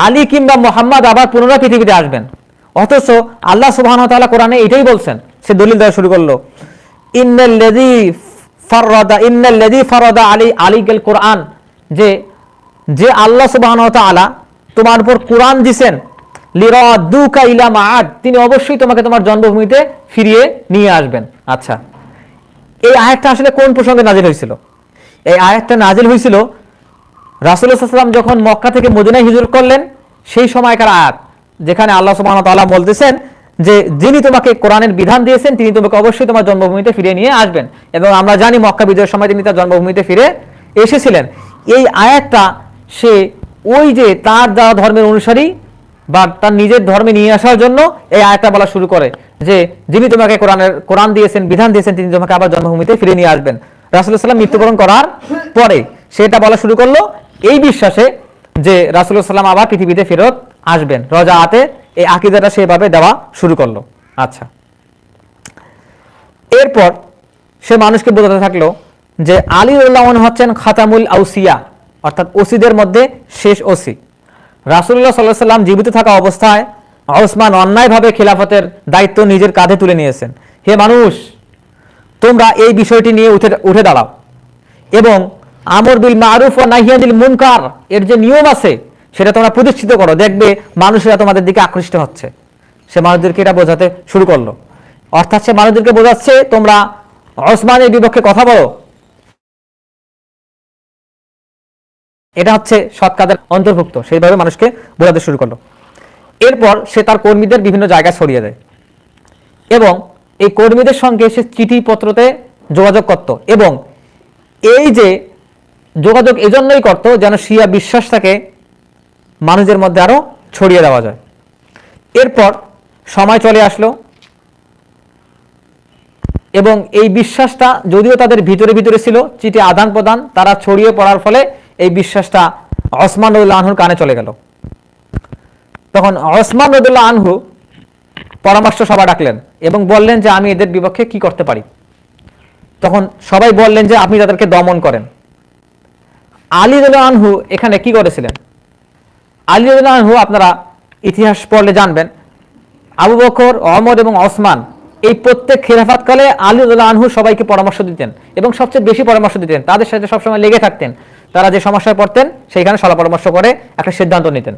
আলী কিংবা মুহাম্মদ আবার পুনরায় পৃথিবীতে আসবেন। অথচ আল্লাহ সুবহানাহু ওয়া তাআলা কোরআনে এটাই বলছেন। সে দলিল দেওয়া শুরু করলো, ইন্নাল্লাযী ফারাদা আলাইকাল কোরআন, যে আল্লাহ সুবহানাহু ওয়া তাআলা তোমার উপর কোরআন দিবেন, লিরাদুকা ইলা মাআদ, তিনি অবশ্যই তোমাকে তোমার জন্মভূমিতে ফিরিয়ে নিয়ে আসবেন। আচ্ছা, এই আয়াতটা আসলে কোন প্রসঙ্গে নাজিল হয়েছিল? এই আয়াতটা নাজিল হয়েছিল রাসূলুল্লাহ সাল্লাল্লাহু আলাইহি ওয়াসাল্লাম যখন মক্কা থেকে মদিনায় হিজরত করলেন, সেই সময়কার আয়াত, যেখানে আল্লাহ সুবহানাহু ওয়া তাআলা বলতেছেন যে যিনি তোমাকে কোরআনের বিধান দিয়েছেন তিনি তোমাকে অবশ্যই তোমার জন্মভূমিতে ফিরিয়ে নিয়ে আসবেন। এবং আমরা জানি মক্কা বিজয়ের সময় তিনি তার জন্মভূমিতে ফিরে এসেছিলেন। এই আয়াতটা সে ওই যে তার যারা ধর্মের অনুসারী বা তার নিজের ধর্মে নিয়ে আসার জন্য এই আয়াতটা বলা শুরু করে যে যিনি তোমাকে কোরআন দিয়েছেন, বিধান দিয়েছেন, তিনি তোমাকে আবার জন্মভূমিতে ফিরিয়ে নিয়ে আসবেন। রাসূলুল্লাহ সাল্লাম মৃত্যুবরণ করার পরে সেটা বলা শুরু করলো এই বিশ্বাসে যে রাসূলুল্লাহ সাল্লাম আবার পৃথিবীতে ফেরত আসবেন, রজাআতে এই আকীদাটা সেভাবে দেওয়া শুরু করলো। আচ্ছা, এরপর সে মানুষকে বোঝাতে থাকলো যে আলী রাদিয়াল্লাহু আনহু হচ্ছেন খাতামুল আউসিয়া, অর্থাৎ ওসিদের মধ্যে শেষ ওসি। রাসূলুল্লাহ সাল্লাল্লাহু আলাইহি সাল্লাম জীবিত থাকা অবস্থায় ওসমান অন্যায়ভাবে খিলাফতের দায়িত্ব নিজের কাঁধে তুলে নিয়েছেন। হে মানুষ, তোমরা এই বিষয়টি নিয়ে উঠে দাঁড়াও এবং আমর বিল মারুফ ওয়া নাহি আনিল মুনকার এর যে নিয়ম আছে সেটা তোমরা প্রতিষ্ঠিত করো, দেখবে মানুষেরা তোমাদের দিকে আকৃষ্ট হচ্ছে। সে মানুষদেরকে এটা বোঝাতে শুরু করলো, অর্থাৎ সে মানুষদেরকে বোঝাচ্ছে তোমরা ওসমানের বিপক্ষে কথা বলো। এটা হচ্ছে সৎ কাজের অন্তর্ভুক্ত, সেইভাবে মানুষকে বোঝাতে শুরু করলো। এরপর সে তার কর্মীদের বিভিন্ন জায়গায় ছড়িয়ে দেয় এবং এই কর্মীদের সঙ্গে সে চিঠিপত্রতে যোগাযোগ করত এবং এই যে যোগাযোগ এজন্যই করত যেন শিয়া বিশ্বাসটাকে মানুষের মধ্যে আরো ছড়িয়ে দেওয়া যায়। এরপর সময় চলে আসলো এবং এই বিশ্বাসটা যদিও তাদের ভিতরে ভিতরে ছিল, চিঠি আদান প্রদান তারা ছড়িয়ে পড়ার ফলে এই বিশ্বাসটা ওসমান রাদিয়াল্লাহু আনহুর কানে চলে গেল। তখন ওসমান রাদিয়াল্লাহু আনহু পরামর্শ সভা ডাকলেন এবং বললেন যে আমি এদের বিপক্ষে কি করতে পারি। তখন সবাই বললেন যে আপনি তাদেরকে দমন করেন। আলী রাদিয়াল্লাহু আনহু এখানে কি করেছিলেন? আলী রাদিয়াল্লাহু আনহু আপনারা ইতিহাস পড়লে জানবেন, আবু বকর, ওমর এবং ওসমান এই প্রত্যেক খেলাফতকালে আলী রাদিয়াল্লাহু আনহু সবাইকে পরামর্শ দিতেন এবং সবচেয়ে বেশি পরামর্শ দিতেন, তাদের সাথে সবসময় লেগে থাকতেন। তারা যে সমস্যায় পড়তেন সেইখানে সলা পরামর্শ করে একটা সিদ্ধান্ত নিতেন।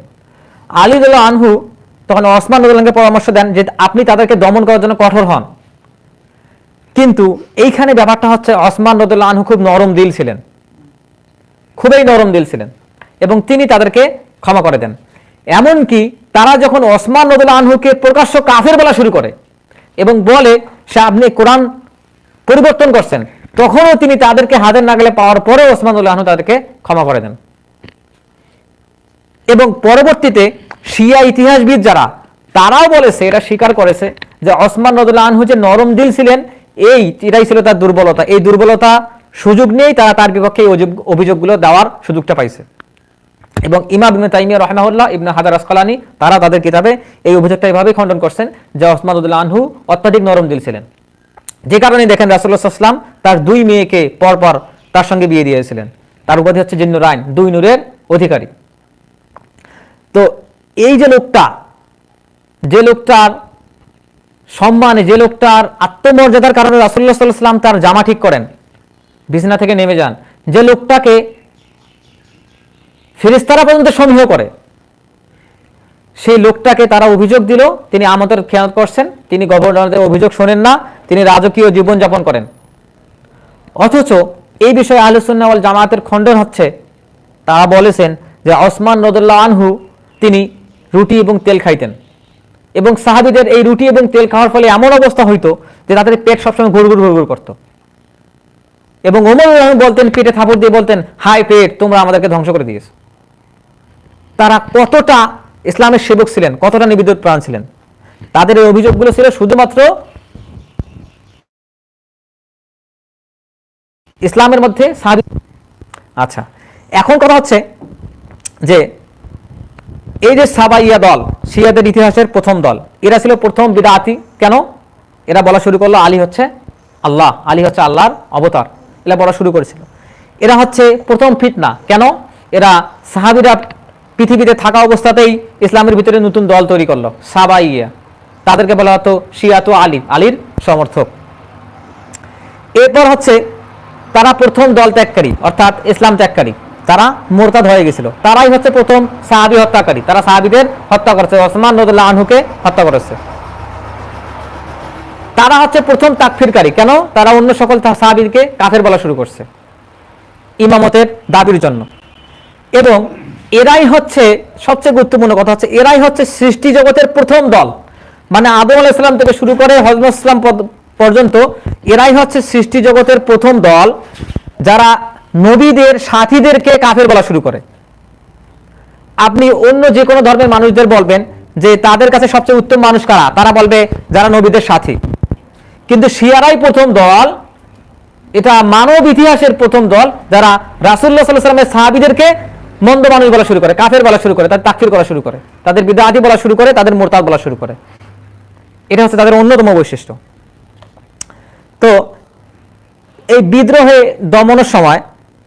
আলী রাদিয়াল্লাহু আনহু তখন ওসমান রাদিয়াল্লাহু আনহুকে পরামর্শ দেন যে আপনি তাদেরকে দমন করার জন্য কঠোর হন। কিন্তু এইখানে ব্যাপারটা হচ্ছে ওসমান রাদিয়াল্লাহু আনহু খুব নরম দিল ছিলেন, খুবই নরম দিল ছিলেন এবং তিনি তাদেরকে ক্ষমা করে দেন। এমনকি তারা যখন ওসমান রাদিয়াল্লাহু আনহুকে প্রকাশ্য কাফের বলা শুরু করে এবং বলে সে আপনি কোরআন পরিবর্তন করছেন, তখনও তিনি তাদেরকে হাতের নাগালে পাওয়ার পরে ওসমান রাদিয়াল্লাহু আনহু তাদেরকে ক্ষমা করে দেন। এবং পরবর্তীতে শিয়া ইতিহাসবিদ যারা তারাও বলেছে, এটা স্বীকার করেছে যে ওসমান রাদিয়াল্লাহু আনহু যে নরম দিল ছিলেন এটাই ছিল তার দুর্বলতা। এই দুর্বলতা সুযোগ নিয়েই তারা তার বিপক্ষে এই অভিযোগগুলো দেওয়ার সুযোগটা পাইছে। এবং ইমাম ইবনে তাইমিয়া রাহিমাহুল্লাহ, ইবনে হাজার আসকালানি তারা তাদের কিতাবে এই অভিযোগটা এইভাবেই খণ্ডন করছেন যে ওসমান রাদিয়াল্লাহু আনহু অত্যাধিক নরম দিল ছিলেন, যে কারণে দেখেন রাসূলুল্লাহ সাল্লাল্লাহু আলাইহি ওয়াসাল্লাম তার দুই মেয়েকে পরপর তার সঙ্গে বিয়ে দিয়েছিলেন। তার উপাধি হচ্ছে জিন্নুরাইন, দুই নূরের অধিকারী। তো এই যে লোকটার সম্মানে, যে লোকটার আত্মমর্যাদার কারণে রাসূলুল্লাহ সাল্লাল্লাহু আলাইহি ওয়াসাল্লাম তার জামা ঠিক করেন, বিছানা থেকে নেমে যান, যে লোকটাকে ফেরেশতারা পর্যন্ত সমীহ করে, সেই লোকটাকে তারা অভিযোগ দিল তিনি আমাদের খেয়ানত করছেন, তিনি গভর্নরদের অভিযোগ শোনেন না, তিনি রাজকীয় জীবন যাপন করেন। অথচ এই বিষয়ে আহলুস সুন্নাহ ওয়াল জামাতের খণ্ডন হচ্ছে, তারা বলেছেন যে ওসমান রাদিয়াল্লাহু আনহু তিনি রুটি এবং তেল খাইতেন এবং সাহাবীদের এই রুটি এবং তেল খাওয়ার ফলে এমন অবস্থা হইতো যে তাদের পেট সবসময় গুড়গুড় করত এবং ওমর রাদিয়াল্লাহু আনহু বলতেন, পেটে থাপড় দিয়ে বলতেন, হাই পেট, তোমরা আমাদেরকে ধ্বংস করে দিয়েছো। তারা কতটা ইসলামের সেবক ছিলেন, কতটা নিবেদিত প্রাণ ছিলেন। তাদের এই অভিযোগগুলো ছিল শুধুমাত্র ইসলামের মধ্যে সাহাবী। আচ্ছা, এখন কথা হচ্ছে যে এই যে সাবাইয়া দল, শিয়াদের ইতিহাসের প্রথম দল, এরা ছিল প্রথম বিদআতি। কেন? এরা বলা শুরু করলো আলী হচ্ছে আল্লাহ, আলী হচ্ছে আল্লাহর অবতার, এরা বলা শুরু করেছিল। এরা হচ্ছে প্রথম ফিতনা। কেন? এরা সাহাবীরা পৃথিবীতে থাকা অবস্থাতেই ইসলামের ভিতরে নতুন দল তৈরি করলো, সাবাইয়া। তাদেরকে বলা হতো শিয়াতু আলী, আলীর সমর্থক। এরপর হচ্ছে তারা প্রথম দল ত্যাগকারী, অর্থাৎ ইসলাম ত্যাগকারী, তারা মুরতাদ হয়ে গেছিল। তারাই হচ্ছে প্রথম সাহাবী হত্যাকারী, তারা সাহাবীদের হত্যা করেছে, ওসমান রাদিয়াল্লাহু আনহুকে হত্যা করেছে। তারা হচ্ছে প্রথম তাকফিরকারী। কেন? তারা অন্য সকল সাহাবীকে কাফের বলা শুরু করছে ইমামতের দাবির জন্য। এবং এরাই হচ্ছে সবচেয়ে গুরুত্বপূর্ণ কথা হচ্ছে, এরাই হচ্ছে সৃষ্টি জগতের প্রথম দল, মানে আদম আলাইহিস সালাম থেকে শুরু করে হযরত মুহাম্মদ সাল্লাল্লাহু আলাইহি ওয়াসাল্লাম পর্যন্ত এরাই হচ্ছে সৃষ্টি জগতের প্রথম দল যারা নবীদের সাথীদেরকে কাফের বলা শুরু করে। আপনি অন্য যে কোনো ধর্মের মানুষদের বলবেন যে তাদের কাছে সবচেয়ে উত্তম মানুষ কারা, তারা বলবে যারা নবীদের সাথী। কিন্তু শিয়ারাই প্রথম দল এটা মানব ইতিহাসের প্রথম দল যারা রাসূলুল্লাহ সাল্লাল্লাহু আলাইহি ওয়াসাল্লামের সাহাবীদেরকে মন্দ মানুষ বলা শুরু করে, কাফের বলা শুরু করে, তাদের তাকফির করা শুরু করে, তাদের বিদআতি বলা শুরু করে, তাদের মুরতাদ বলা শুরু করে। এটা হচ্ছে তাদের অন্যতম বৈশিষ্ট্য। তো এই বিদ্রোহে দমনের সময়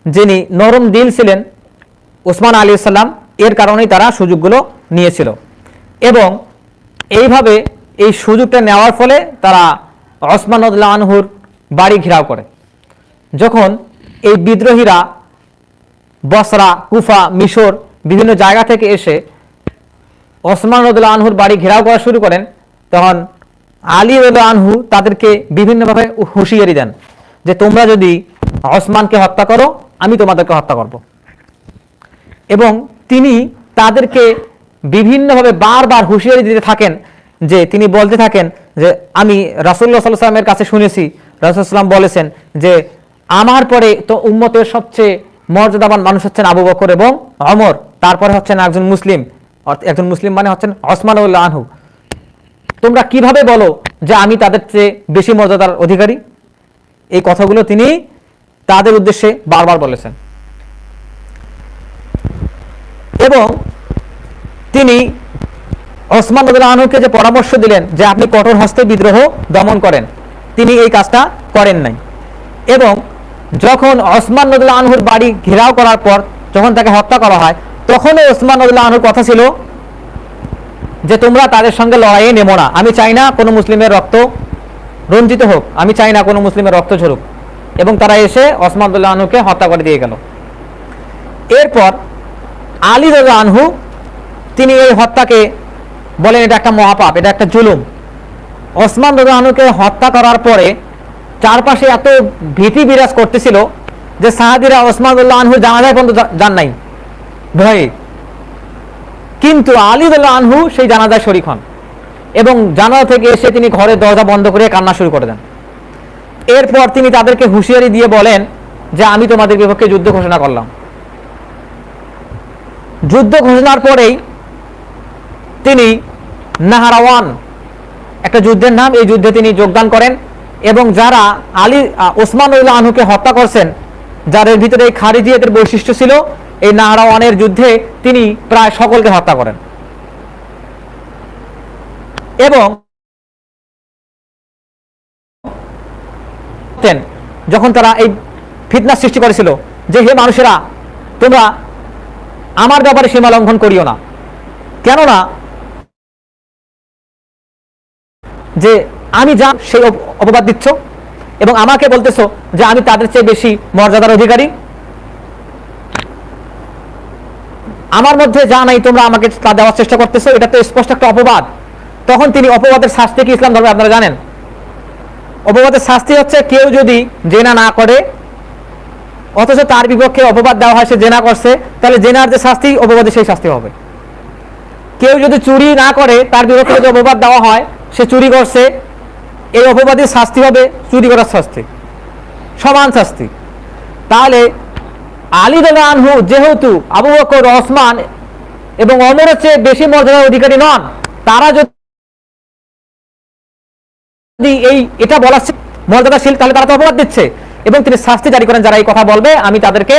যিনি নরম দিল ছিলেন ওসমান আলাইহিস সালাম, এর কারণেই তারা সুযোগগুলো নিয়েছিল এবং এইভাবে এই সুযোগটা নেওয়ার ফলে তারা ওসমান রাদিয়াল্লাহু আনহুর বাড়ি ঘেরাও করে। যখন এই বিদ্রোহীরা বসরা, কুফা, মিশর বিভিন্ন জায়গা থেকে এসে ওসমান রাদিয়াল্লাহু আনহুর বাড়ি ঘেরাও করা শুরু করেন, তখন আলী রাদিয়াল্লাহু আনহু তাদেরকে বিভিন্নভাবে হুঁশিয়ারি দেন যে তোমরা যদি ওসমানকে হত্যা করো আমি তোমাদেরকে হত্যা করব। এবং তিনি তাদেরকে বিভিন্নভাবে বারবার হুঁশিয়ারি দিতে থাকেন, যে তিনি বলতে থাকেন যে আমি রাসূলুল্লাহ সাল্লাল্লাহু আলাইহি ওয়াসাল্লামের কাছে শুনেছি রাসূলুল্লাহ সাল্লাম বলেছেন যে আমার পরে তো উম্মতের সবচেয়ে মর্যাদাবান মানুষ হচ্ছেন আবু বকর এবং ওমর, তারপরে হচ্ছেন একজন মুসলিম মানে হচ্ছেন ওসমান রাদিয়াল্লাহু আনহু। তোমরা কিভাবে বলো যে আমি তাদের চেয়ে বেশি মর্যাদার অধিকারী? এই কথাগুলো তিনি তাদের উদ্দেশ্যে বারবার বলেছেন এবং তিনি ওসমান রাদিয়াল্লাহু আনহুকে যে পরামর্শ দিলেন যে আপনি কঠোর হস্তে বিদ্রোহ দমন করেন, তিনি এই কাজটা করেন নাই। এবং যখন ওসমান রাদিয়াল্লাহু আনহুর বাড়ি ঘেরাও করার পর যখন তাকে হত্যা করা হয়, তখনও ওসমান রাদিয়াল্লাহু আনহুর কথা ছিল যে তোমরা তাদের সঙ্গে লড়াইয়ে নেমো না, আমি চাই না কোনো মুসলিমের রক্ত রঞ্জিত হোক, আমি চাই না কোনো মুসলিমের রক্ত ঝরুক। এবং তারা এসে ওসমান রাদিয়াল্লাহু আনহুকে হত্যা করে দিয়ে গেল। এরপর আলী রাদিয়াল্লাহু আনহু তিনি এই হত্যাকে বলেন এটা একটা মহাপাপ, এটা একটা জুলুম। ওসমান রাদিয়াল্লাহু আনহুকে হত্যা করার পরে চারপাশে এত ভীতি বিরাজ করতেছিল যে সাহাবীরা ওসমান রাদিয়াল্লাহু আনহু জানাজায় পর্যন্ত যান নাই ভয়ে, কিন্তু আলী রাদিয়াল্লাহু আনহু সেই জানাজায় শরীক হন এবং জানাজা থেকে এসে তিনি ঘরের দরজা বন্ধ করে কান্না শুরু করে দেন। এরপর তিনি তাদেরকে হুঁশিয়ারি দিয়ে বলেন যে আমি তোমাদের বিপক্ষে যুদ্ধ ঘোষণা করলাম। যুদ্ধ ঘোষণার পরেই তিনি নাহারাওয়ান একটা যুদ্ধের নাম, এই যুদ্ধে তিনি যোগদান করেন এবং যারা ওসমান রাদিয়াল্লাহু আনহুকে হত্যা করছেন, যাদের ভিতরে এই খারিজিয়াতের বৈশিষ্ট্য ছিল, এই নাহারাওয়ানের যুদ্ধে তিনি প্রায় সকলকে হত্যা করেন। এবং যখন তারা এই ফিতনা সৃষ্টি করেছিল যে হে মানুষেরা তোমরা আমার ব্যাপারে সীমা লঙ্ঘন করিও না, কেননা যে আমি যা সেই অপবাদ দিচ্ছ এবং আমাকে বলতেছো যে আমি তাদের চেয়ে বেশি মর্যাদার অধিকারী, আমার মধ্যে যা নাই তোমরা আমাকে তা দেওয়ার চেষ্টা করতেছো, এটা তো স্পষ্ট একটা অপবাদ। তখন তিনি অপবাদের শাস্তি কি ইসলাম ধর্মে আপনারা জানেন? অপবাদের শাস্তি হচ্ছে কেউ যদি জেনা না করে অথচ তার বিপক্ষে অপবাদ দেওয়া হয় সে জেনা করছে, তাহলে জেনার যে শাস্তি অপবাদে সেই শাস্তি হবে। কেউ যদি চুরি না করে তার বিপক্ষে যদি অপবাদ দেওয়া হয় সে চুরি করছে, এই অপবাদের শাস্তি হবে চুরি করার শাস্তি, সমান শাস্তি। তাহলে আলী রাদিয়াল্লাহু আনহু যেহেতু আবু বকর, ওসমান এবং ওমরের চেয়ে বেশি মর্যাদার অধিকারী নন, তারা যদি এটা বলার মর্যাদাশীল তাহলে তারা তো অপবাদ দিচ্ছে এবং তিনি শাস্তি জারি করেন যারা এই কথা বলবে আমি তাদেরকে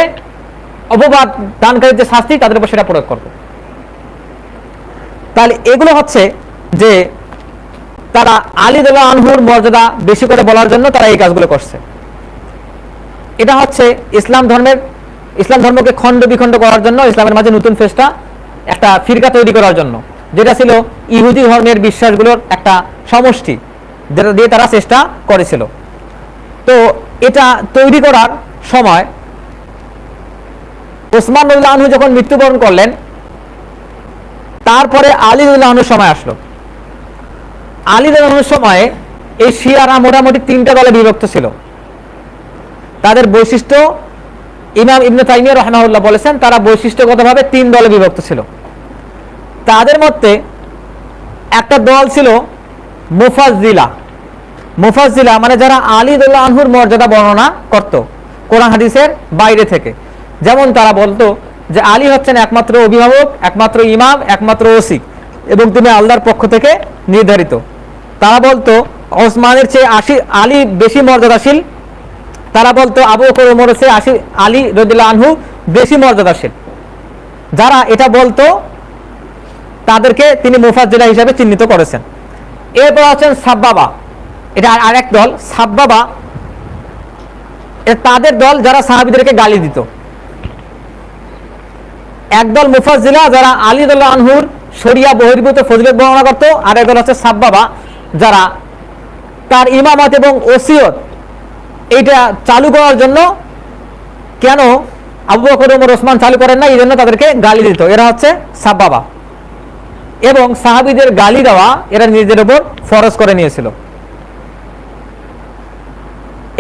অপবাদ দানকারীর যে শাস্তি তাদের উপর সেটা প্রয়োগ করব। তাহলে এগুলো হচ্ছে যে তারা আলী রাদিয়াল্লাহু আনহুর মর্যাদা বেশি করে বলার জন্য তারা এই কাজগুলো করছে। এটা হচ্ছে ইসলাম ধর্মকে খণ্ড বিখণ্ড করার জন্য, ইসলামের মাঝে নতুন ফেসটা একটা ফিরকা তৈরি করার জন্য, যেটা ছিল ইহুদি ধর্মের বিশ্বাসগুলোর একটা সমষ্টি, যেটা দিয়ে তারা চেষ্টা করেছিল। তো এটা তৈরি করার সময় ওসমান রাদিয়াল্লাহু আনহু যখন মৃত্যুবরণ করলেন, তারপরে আলী রাদিয়াল্লাহু আনহুর সময় আসলো। আলী রাদিয়াল্লাহু আনহুর সময়ে এই শিয়ারা মোটামুটি 3টা দলে বিভক্ত ছিল। তাদের বৈশিষ্ট্য ইমাম ইবনে তাইমিয়া রাহিমাহুল্লাহ বলেছেন তারা বৈশিষ্ট্যগতভাবে 3 দলে বিভক্ত ছিল। তাদের মধ্যে একটা দল ছিল মুফাজ্জিলা, মানে যারা আলী রাদিয়াল্লাহু আনহুর মর্যাদা বর্ণনা করত কোরআন হাদিসের বাইরে থেকে। যেমন তারা বলতো যে আলী হচ্ছেন একমাত্র অভিভাবক, একমাত্র ইমাম, একমাত্র ওসি এবং তিনি আল্লাহর পক্ষ থেকে নির্ধারিত। তারা বলতো ওসমানের চেয়ে আলী বেশি মর্যাদাশীল তারা বলতো আবু বকর ওমর সে আলী রাদিয়াল্লাহু আনহু বেশি মর্যাদাশীল। যারা এটা বলতো তাদেরকে তিনি মুফাজ্জিলা হিসেবে চিহ্নিত করেছেন। এরপর আছেন সাব্বাবা, এটা আরেক দল। সাব্বাবা তাদের দল যারা সাহাবীদেরকে গালি দিত। একদল মুফাজ্জিলা যারা আলী রাদিয়াল্লাহু আনহুর শরিয়া বহির্ভূত ফজিলত বর্ণনা করত, আর একদল হচ্ছে সাব্বাবা যারা তার ইমামত এবং ওসিয়ত এইটা চালু করার জন্য কেন আবু বকর ওমর ওসমান চালু করেন না এই জন্য তাদেরকে গালি দিত। এরা হচ্ছে সাব্বাবা, এবং সাহাবীদের গালি দেওয়া এরা নিজেদের উপর ফরজ করে নিয়েছিল।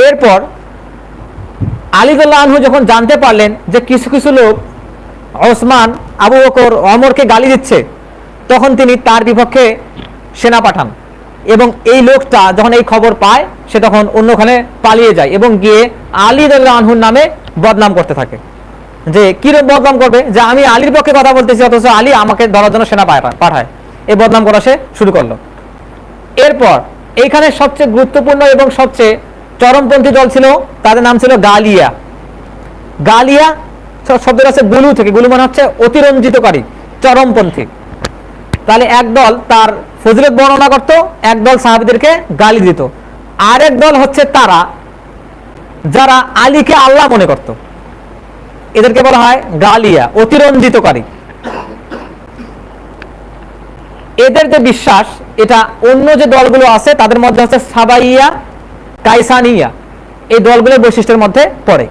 এরপর আলী রাদিয়াল্লাহু আনহু যখন জানতে পারলেন যে কিছু কিছু লোক ওসমান, আবু বকর, ওমরকে গালি দিচ্ছে, তখন তিনি তার বিপক্ষে সেনা পাঠান, এবং এই লোকটা যখন এই খবর পায় সে তখন অন্যখানে পালিয়ে যায় এবং গিয়ে আলী রাদিয়াল্লাহু আনহুর নামে বদনাম করতে থাকে। যে কিরকম বদনাম করবে, যে আমি আলীর পক্ষে কথা বলতেছি অথচ আলী আমাকে ধরার জন্য সেনা পাঠায়, এই বদনাম করা সে শুরু করলো। এরপর এইখানে সবচেয়ে গুরুত্বপূর্ণ এবং সবচেয়ে চরমপন্থী দল ছিল, তাদের নাম ছিল গালিয়া। গালিয়া শব্দটা আছে গুলু থেকে, গুলু মানে হচ্ছে অতিরঞ্জিতকারী, চরমপন্থী। তাহলে একদল তার ফজিলত বর্ণনা করত, একদল সাহাবীদেরকে গালি দিত, আরেক দল হচ্ছে তারা যারা আলীকে আল্লাহ মনে করত, এদেরকে বলা হয় গালিয়া, অতিরঞ্জিতকারী। এদের যে বিশ্বাস, এটা অন্য যে দলগুলো আছে তাদের মধ্যে হচ্ছে সাবাইয়া, কাইসানিয়া, এই দলগুলোর বৈশিষ্ট্যের মধ্যে পড়ে।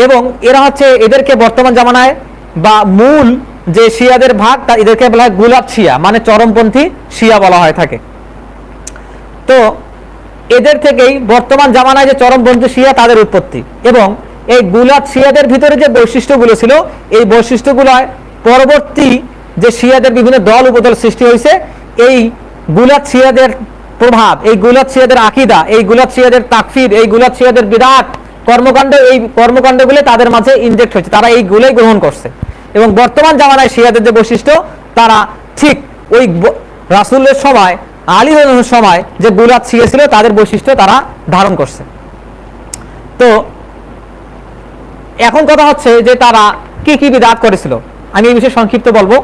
এবং এরা হচ্ছে এদেরকে বর্তমান জামানায় বা মূল যে শিয়াদের ভাগ এদেরকে বলা হয় গুলাত শিয়া, মানে চরমপন্থী শিয়া বলা হয় থাকে। তো এদের থেকেই বর্তমান জামানায় যে চরমপন্থী শিয়া তাদের উৎপত্তি, এবং এই গুলাত শিয়াদের ভিতরে যে বৈশিষ্ট্যগুলো ছিল এই বৈশিষ্ট্যগুলো পরবর্তী যে শিয়াদের বিভিন্ন দল উপদল সৃষ্টি হয়েছে, এই গুলাত শিয়াদের প্রভাব, এই গুলাত শিয়াদের আকীদা, এই গুলাত শিয়াদের তাকফির, এই গুলাত শিয়াদের বিদআত কর্মকাণ্ড, এই কর্মকাণ্ডগুলো তাদের মাঝে ইনজেক্ট হয়েছে, তারা এইগুলোই গ্রহণ করছে। এবং বর্তমান জামানায় শিয়াদের যে বৈশিষ্ট্য, তারা ঠিক ওই রাসূলের সময়, আলী রাদিয়াল্লাহু সময় যে গুলাত শিয়া ছিল তাদের বৈশিষ্ট্য তারা ধারণ করছে। তো এখন কথা হচ্ছে যে তারা কি কি বিদআত করেছিল, আমি এই বিষয়ে সংক্ষিপ্ত বলবো।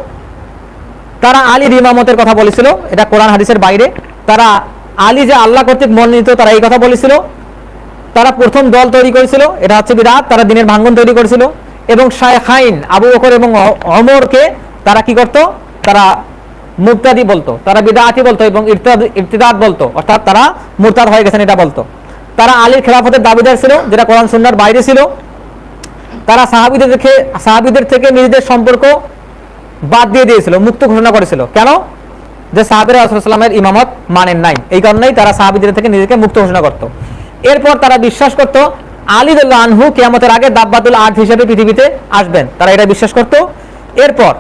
তারা আলীর ইমামতের কথা বলেছিল, এটা কোরআন হাদিসের বাইরে। তারা আলী যে আল্লাহ কর্তৃক মনোনীত, তারা এই কথা বলেছিল। তারা প্রথম দল তৈরি করেছিল, এটা হচ্ছে বিদআত। তারা দিনের ভাঙ্গন তৈরি করেছিল, এবং শায়খাইন আবু বকর এবং ওমরকে তারা কি করত, তারা মুবতাদি বলতো, তারা বিদআতি বলতো এবং ইরতিদাদ বলতো, অর্থাৎ তারা মুরতাদ হয়ে গেছেন এটা বলতো। তারা আলীর খেলাফতের দাবিদার ছিল, যেটা কোরআন সুন্নাহর বাইরে ছিল। তারা সাহাবীদের থেকে নিজেদের সম্পর্ক বাদ দিয়ে দিয়েছিল, মুক্ত ঘোষণা করেছিল। কেন? যে সাহাবীরা রাসূল সাল্লাল্লাহু আলাইহি ওয়াসাল্লামের ইমামত মানেন নাই, এই কারণেই তারা সাহাবীদের থেকে নিজেকে মুক্ত ঘোষণা করত। এরপর তারা বিশ্বাস করত আলী রাদিয়াল্লাহু আনহু কিয়ামতের আগে দাব্বাতুল আরদ হিসেবে পৃথিবীতে আসবেন, তারা এটা বিশ্বাস করত। এরপর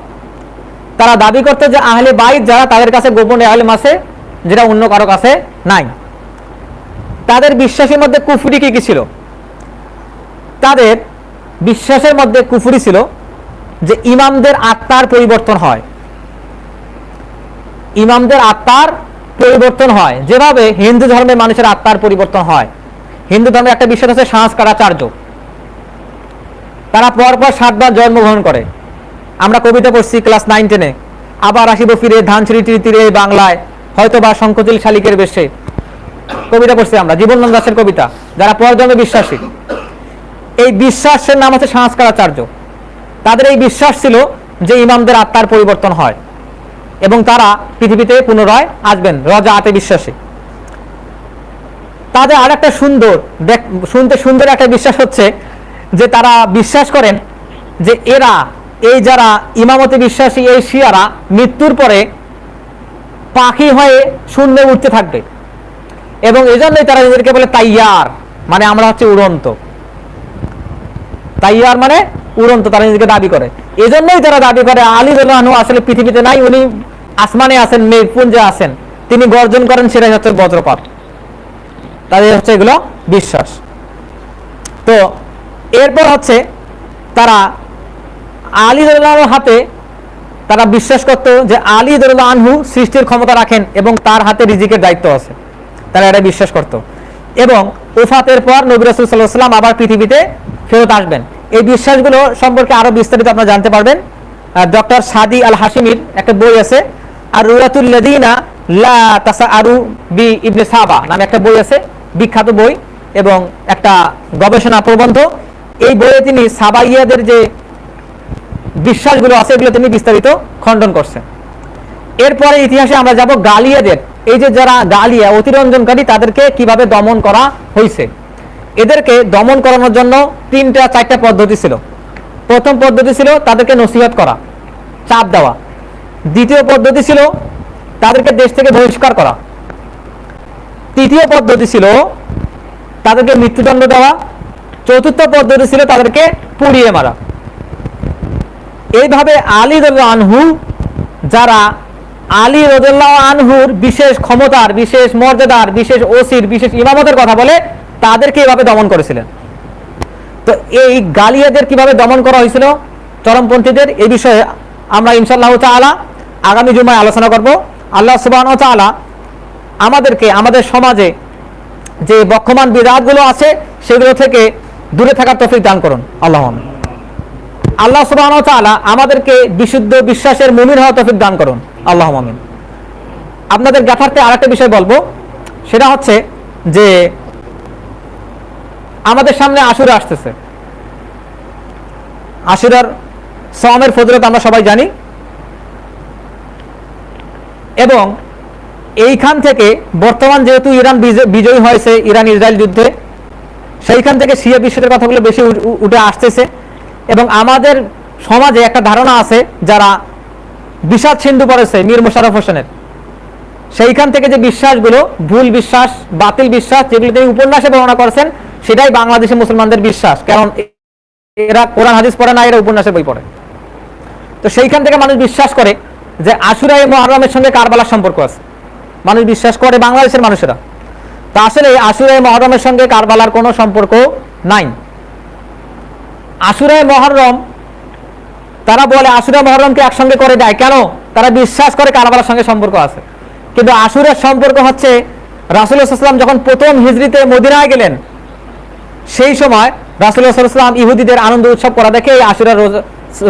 তারা দাবি করত যে আহলে বাইত যারা, তাদের কাছে গোপন ইলম আছে যেটা অন্য কারো কাছে নাই। তাদের বিশ্বাসের মধ্যে কুফরি কি কি ছিল? তাদের বিশ্বাসের মধ্যে কুফরি ছিল যে ইমামদের আত্মার পরিবর্তন হয়, ইমামদের আত্মার পরিবর্তন হয়, যেভাবে হিন্দু ধর্মের মানুষের আত্মার পরিবর্তন হয়। হিন্দু ধর্মের একটা বিশ্বাস আছে সংস্কারাচার্য, তারা পরপর 7 বার জন্মগ্রহণ করে। আমরা কবিতা পড়ছি ক্লাস 9-10-এ, আবার আসিব ফিরে ধানছড়ি তীরে বাংলায়, হয়তো বা শঙ্খচিল শালিকের বেশে, কবিতা পড়ছি আমরা, জীবনানন্দ দাশের কবিতা। যারা পরজন্মে বিশ্বাসী, এই বিশ্বাসের নাম হচ্ছে সংস্কারাচার্য। তাদের এই বিশ্বাস ছিল যে ইমামদের আত্মার পরিবর্তন হয় এবং তারা পৃথিবীতে পুনরায় আসবেন, রজাআতে বিশ্বাসী। তাদের আর একটা শুনতে সুন্দর একটা বিশ্বাস হচ্ছে যে তারা বিশ্বাস করেন যে এরা, এই যারা ইমামতে বিশ্বাসী এই শিয়ারা, মৃত্যুর পরে পাখি হয়ে শূন্যে উঠতে থাকবে, এবং এজন্যই তারা নিজেদেরকে বলে তাইয়ার, মানে আমরা হচ্ছে উড়ন্ত। তাইয়ার মানে উড়ন্ত, তারা নিজেকে দাবি করে। এজন্যই তারা দাবি করে আলী রাদিয়াল্লাহু আনহু আসলে পৃথিবীতে নাই, উনি আসমানে আছেন, মেঘপুঞ্জে আছেন, তিনি গর্জন করেন, সেটাই হচ্ছে বজ্রপাত। তাদের হচ্ছে এগুলো বিশ্বাস। তো এরপর হচ্ছে তারা আলী রাদিয়াল্লাহু আনহুর হাতে, তারা বিশ্বাস করত যে আলী রাদিয়াল্লাহু আনহু সৃষ্টির ক্ষমতা রাখেন এবং তার হাতে রিজিকের দায়িত্ব আছে, তারা এটা বিশ্বাস করত। এবং ওফাতের পর নবী রাসূল সাল্লাল্লাহু আলাইহি ওয়াসাল্লাম আবার পৃথিবীতে ফেরত আসবেন। এই বিশ্বাসগুলো সম্পর্কে আরো বিস্তারিত আপনারা জানতে পারবেন। ডক্টর সাদি আল হাশিমির একটা বই আছে, আর রুয়াতুল লাযিনা লা তাসাআরু বি ইবনে সাবা নামে একটা বই আছে, বিখ্যাত বই এবং একটা গবেষণা প্রবন্ধ। এই বইয়ে তিনি সাবাইয়াদের যে বিশ্বাসগুলো আছে এগুলো তিনি বিস্তারিত খণ্ডন করছেন। এরপরে ইতিহাসে আমরা যাব গালিয়াদের। এই যে যারা গালিয়া অতিরঞ্জনকারী তাদেরকে কিভাবে দমন করা হয়েছে। এদেরকে দমন করানোর জন্য 3-4টা পদ্ধতি ছিল। প্রথম পদ্ধতি ছিল তাদেরকে নসিহত করা, চাপ দেওয়া। দ্বিতীয় পদ্ধতি ছিল তাদেরকে দেশ থেকে বহিষ্কার করা। তৃতীয় পদ্ধতি ছিল তাদেরকে মৃত্যুদণ্ড দেওয়া। চতুর্থ পদ্ধতি ছিল তাদেরকে পুড়িয়ে মারা। এইভাবে আলী রাদিয়াল্লাহু আনহু, যারা আলী রাদিয়াল্লাহু আনহুর বিশেষ ক্ষমতার, বিশেষ মর্যাদার, বিশেষ ওসির, বিশেষ ইমামতের কথা বলে তাদেরকে এভাবে দমন করেছিলেন। তো এই গালিয়াদের কিভাবে দমন করা হয়েছিল, চরমপন্থীদের, এই বিষয়ে আমরা ইনশাআল্লাহ তাআলা আগামী জুমায় আলোচনা করব। আল্লাহ সুবহানাহু ওয়া তাআলা আমাদেরকে আমাদের সমাজে যে বর্তমান বিদআতগুলো আছে সেগুলো থেকে দূরে থাকার তৌফিক দান করুন। আল্লাহ সুবহানাহু ওয়া তাআলা আমাদেরকে বিশুদ্ধ বিশ্বাসের মুমিন হওয়ার তৌফিক দান করুন। আল্লাহুম্মা আমিন। আপনাদের জ্ঞাতার্থে আরেকটা বিষয় বলবো, সেটা হচ্ছে যে আমাদের সামনে আশুরা আসতেছে। আশুরার সওমের ফজিলত আমরা সবাই জানি, এবং এইখান থেকে বর্তমান যেহেতু ইরান বিজয়ী হয়েছে ইরান ইসরায়েল যুদ্ধে, সেইখান থেকে শিয়া বিশ্বাসের কথাগুলো বেশি উঠে আসতেছে। এবং আমাদের সমাজে একটা ধারণা আছে, যারা বিষাদ সিন্ধু পড়েছে মীর মোশাররফ হোসেনের, সেইখান থেকে যে বিশ্বাসগুলো, ভুল বিশ্বাস, বাতিল বিশ্বাস, যেগুলো তিনি উপন্যাসে বর্ণনা করেছেন, সেটাই বাংলাদেশের মুসলমানদের বিশ্বাস। কারণ এরা কোরআন হাদিস পড়ে না, এরা উপন্যাসের বই পড়ে। তো সেইখান থেকে মানুষ বিশ্বাস করে যে আশুরা মুহররমের সঙ্গে কারবালার সম্পর্ক আছে। মানুষ বিশ্বাস করে, বাংলাদেশের মানুষেরা। তা আসলে আশুরা মুহররমের সঙ্গে কারবালার কোনো সম্পর্ক নাই। আশুরা মুহররম, তারা বলে আশুরা মুহররমকে একসঙ্গে করে দেয় কেন? তারা বিশ্বাস করে কারবালার সঙ্গে সম্পর্ক আছে। কিন্তু আশুরার সম্পর্ক হচ্ছে রাসূলুল্লাহ সাল্লাল্লাহু আলাইহি ওয়াসাল্লাম যখন প্রথম হিজরিতে মদিনায় গেলেন, সেই সময় রাসূলুল্লাহ সাল্লাল্লাহু আলাইহি ওয়াসাল্লাম ইহুদিদের আনন্দ উৎসব করা দেখে এই আশুরার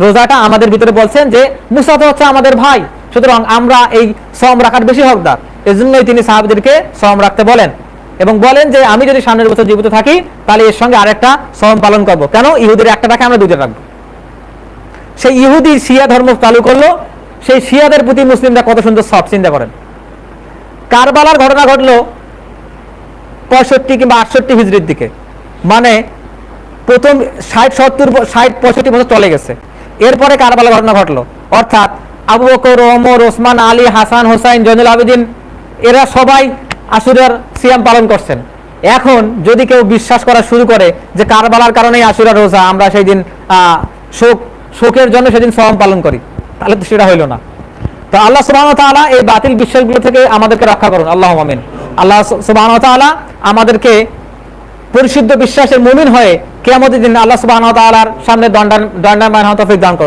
রোজাটা আমাদের ভিতরে বলছেন যে মুসা তো হচ্ছে আমাদের ভাই, সুতরাং আমরা এই সওম রাখার বেশি হকদার। এজন্যই তিনি সাহাবীদেরকে সওম রাখতে বলেন এবং বলেন যে আমি যদি সামনের বছর জীবিত থাকি তাহলে এর সঙ্গে আরেকটা সওম পালন করব। কেন? ইহুদির একটা রাখে, আমরা দুইটা রাখবো। সেই ইহুদি শিয়া ধর্ম চালু করলো, সেই শিয়াদের প্রতি মুসলিমরা কত সুন্দর সব চিন্তা করেন। কারবালার ঘটনা ঘটলো 65 কিংবা 68 হিজরির দিকে, মানে প্রথম 60-65 বছর চলে গেছে। এরপরে কারবালার ঘটনা ঘটলো, অর্থাৎ আবু বকর, ওমর, ওসমান, আলী, হাসান, হোসাইন, জয়নুল আবেদিন, এরা সবাই আশুরার সিয়াম পালন করছেন। এখন যদি কেউ বিশ্বাস করা শুরু করে যে কারবালার কারণেই আশুরা রোজা, আমরা সেই দিন শোকের জন্য সেদিন সওম পালন করি, তাহলে তো সেটা হইল না। তো আল্লাহ সুবহানাহু ওয়া তাআলা এই বাতিল বিশ্বাসগুলো থেকে আমাদেরকে রক্ষা করুন। আল্লাহুম্মা আমিন। আল্লাহ সুবহানাহু ওয়া তাআলা আমাদেরকে পরিশুদ্ধ বিশ্বাসের মুমিন হয়ে কিয়ামতের দিন আল্লাহ সুবহানাহু ওয়া তাআলার সামনে দণ্ডায়মান হওয়ার তৌফিক দান করুন।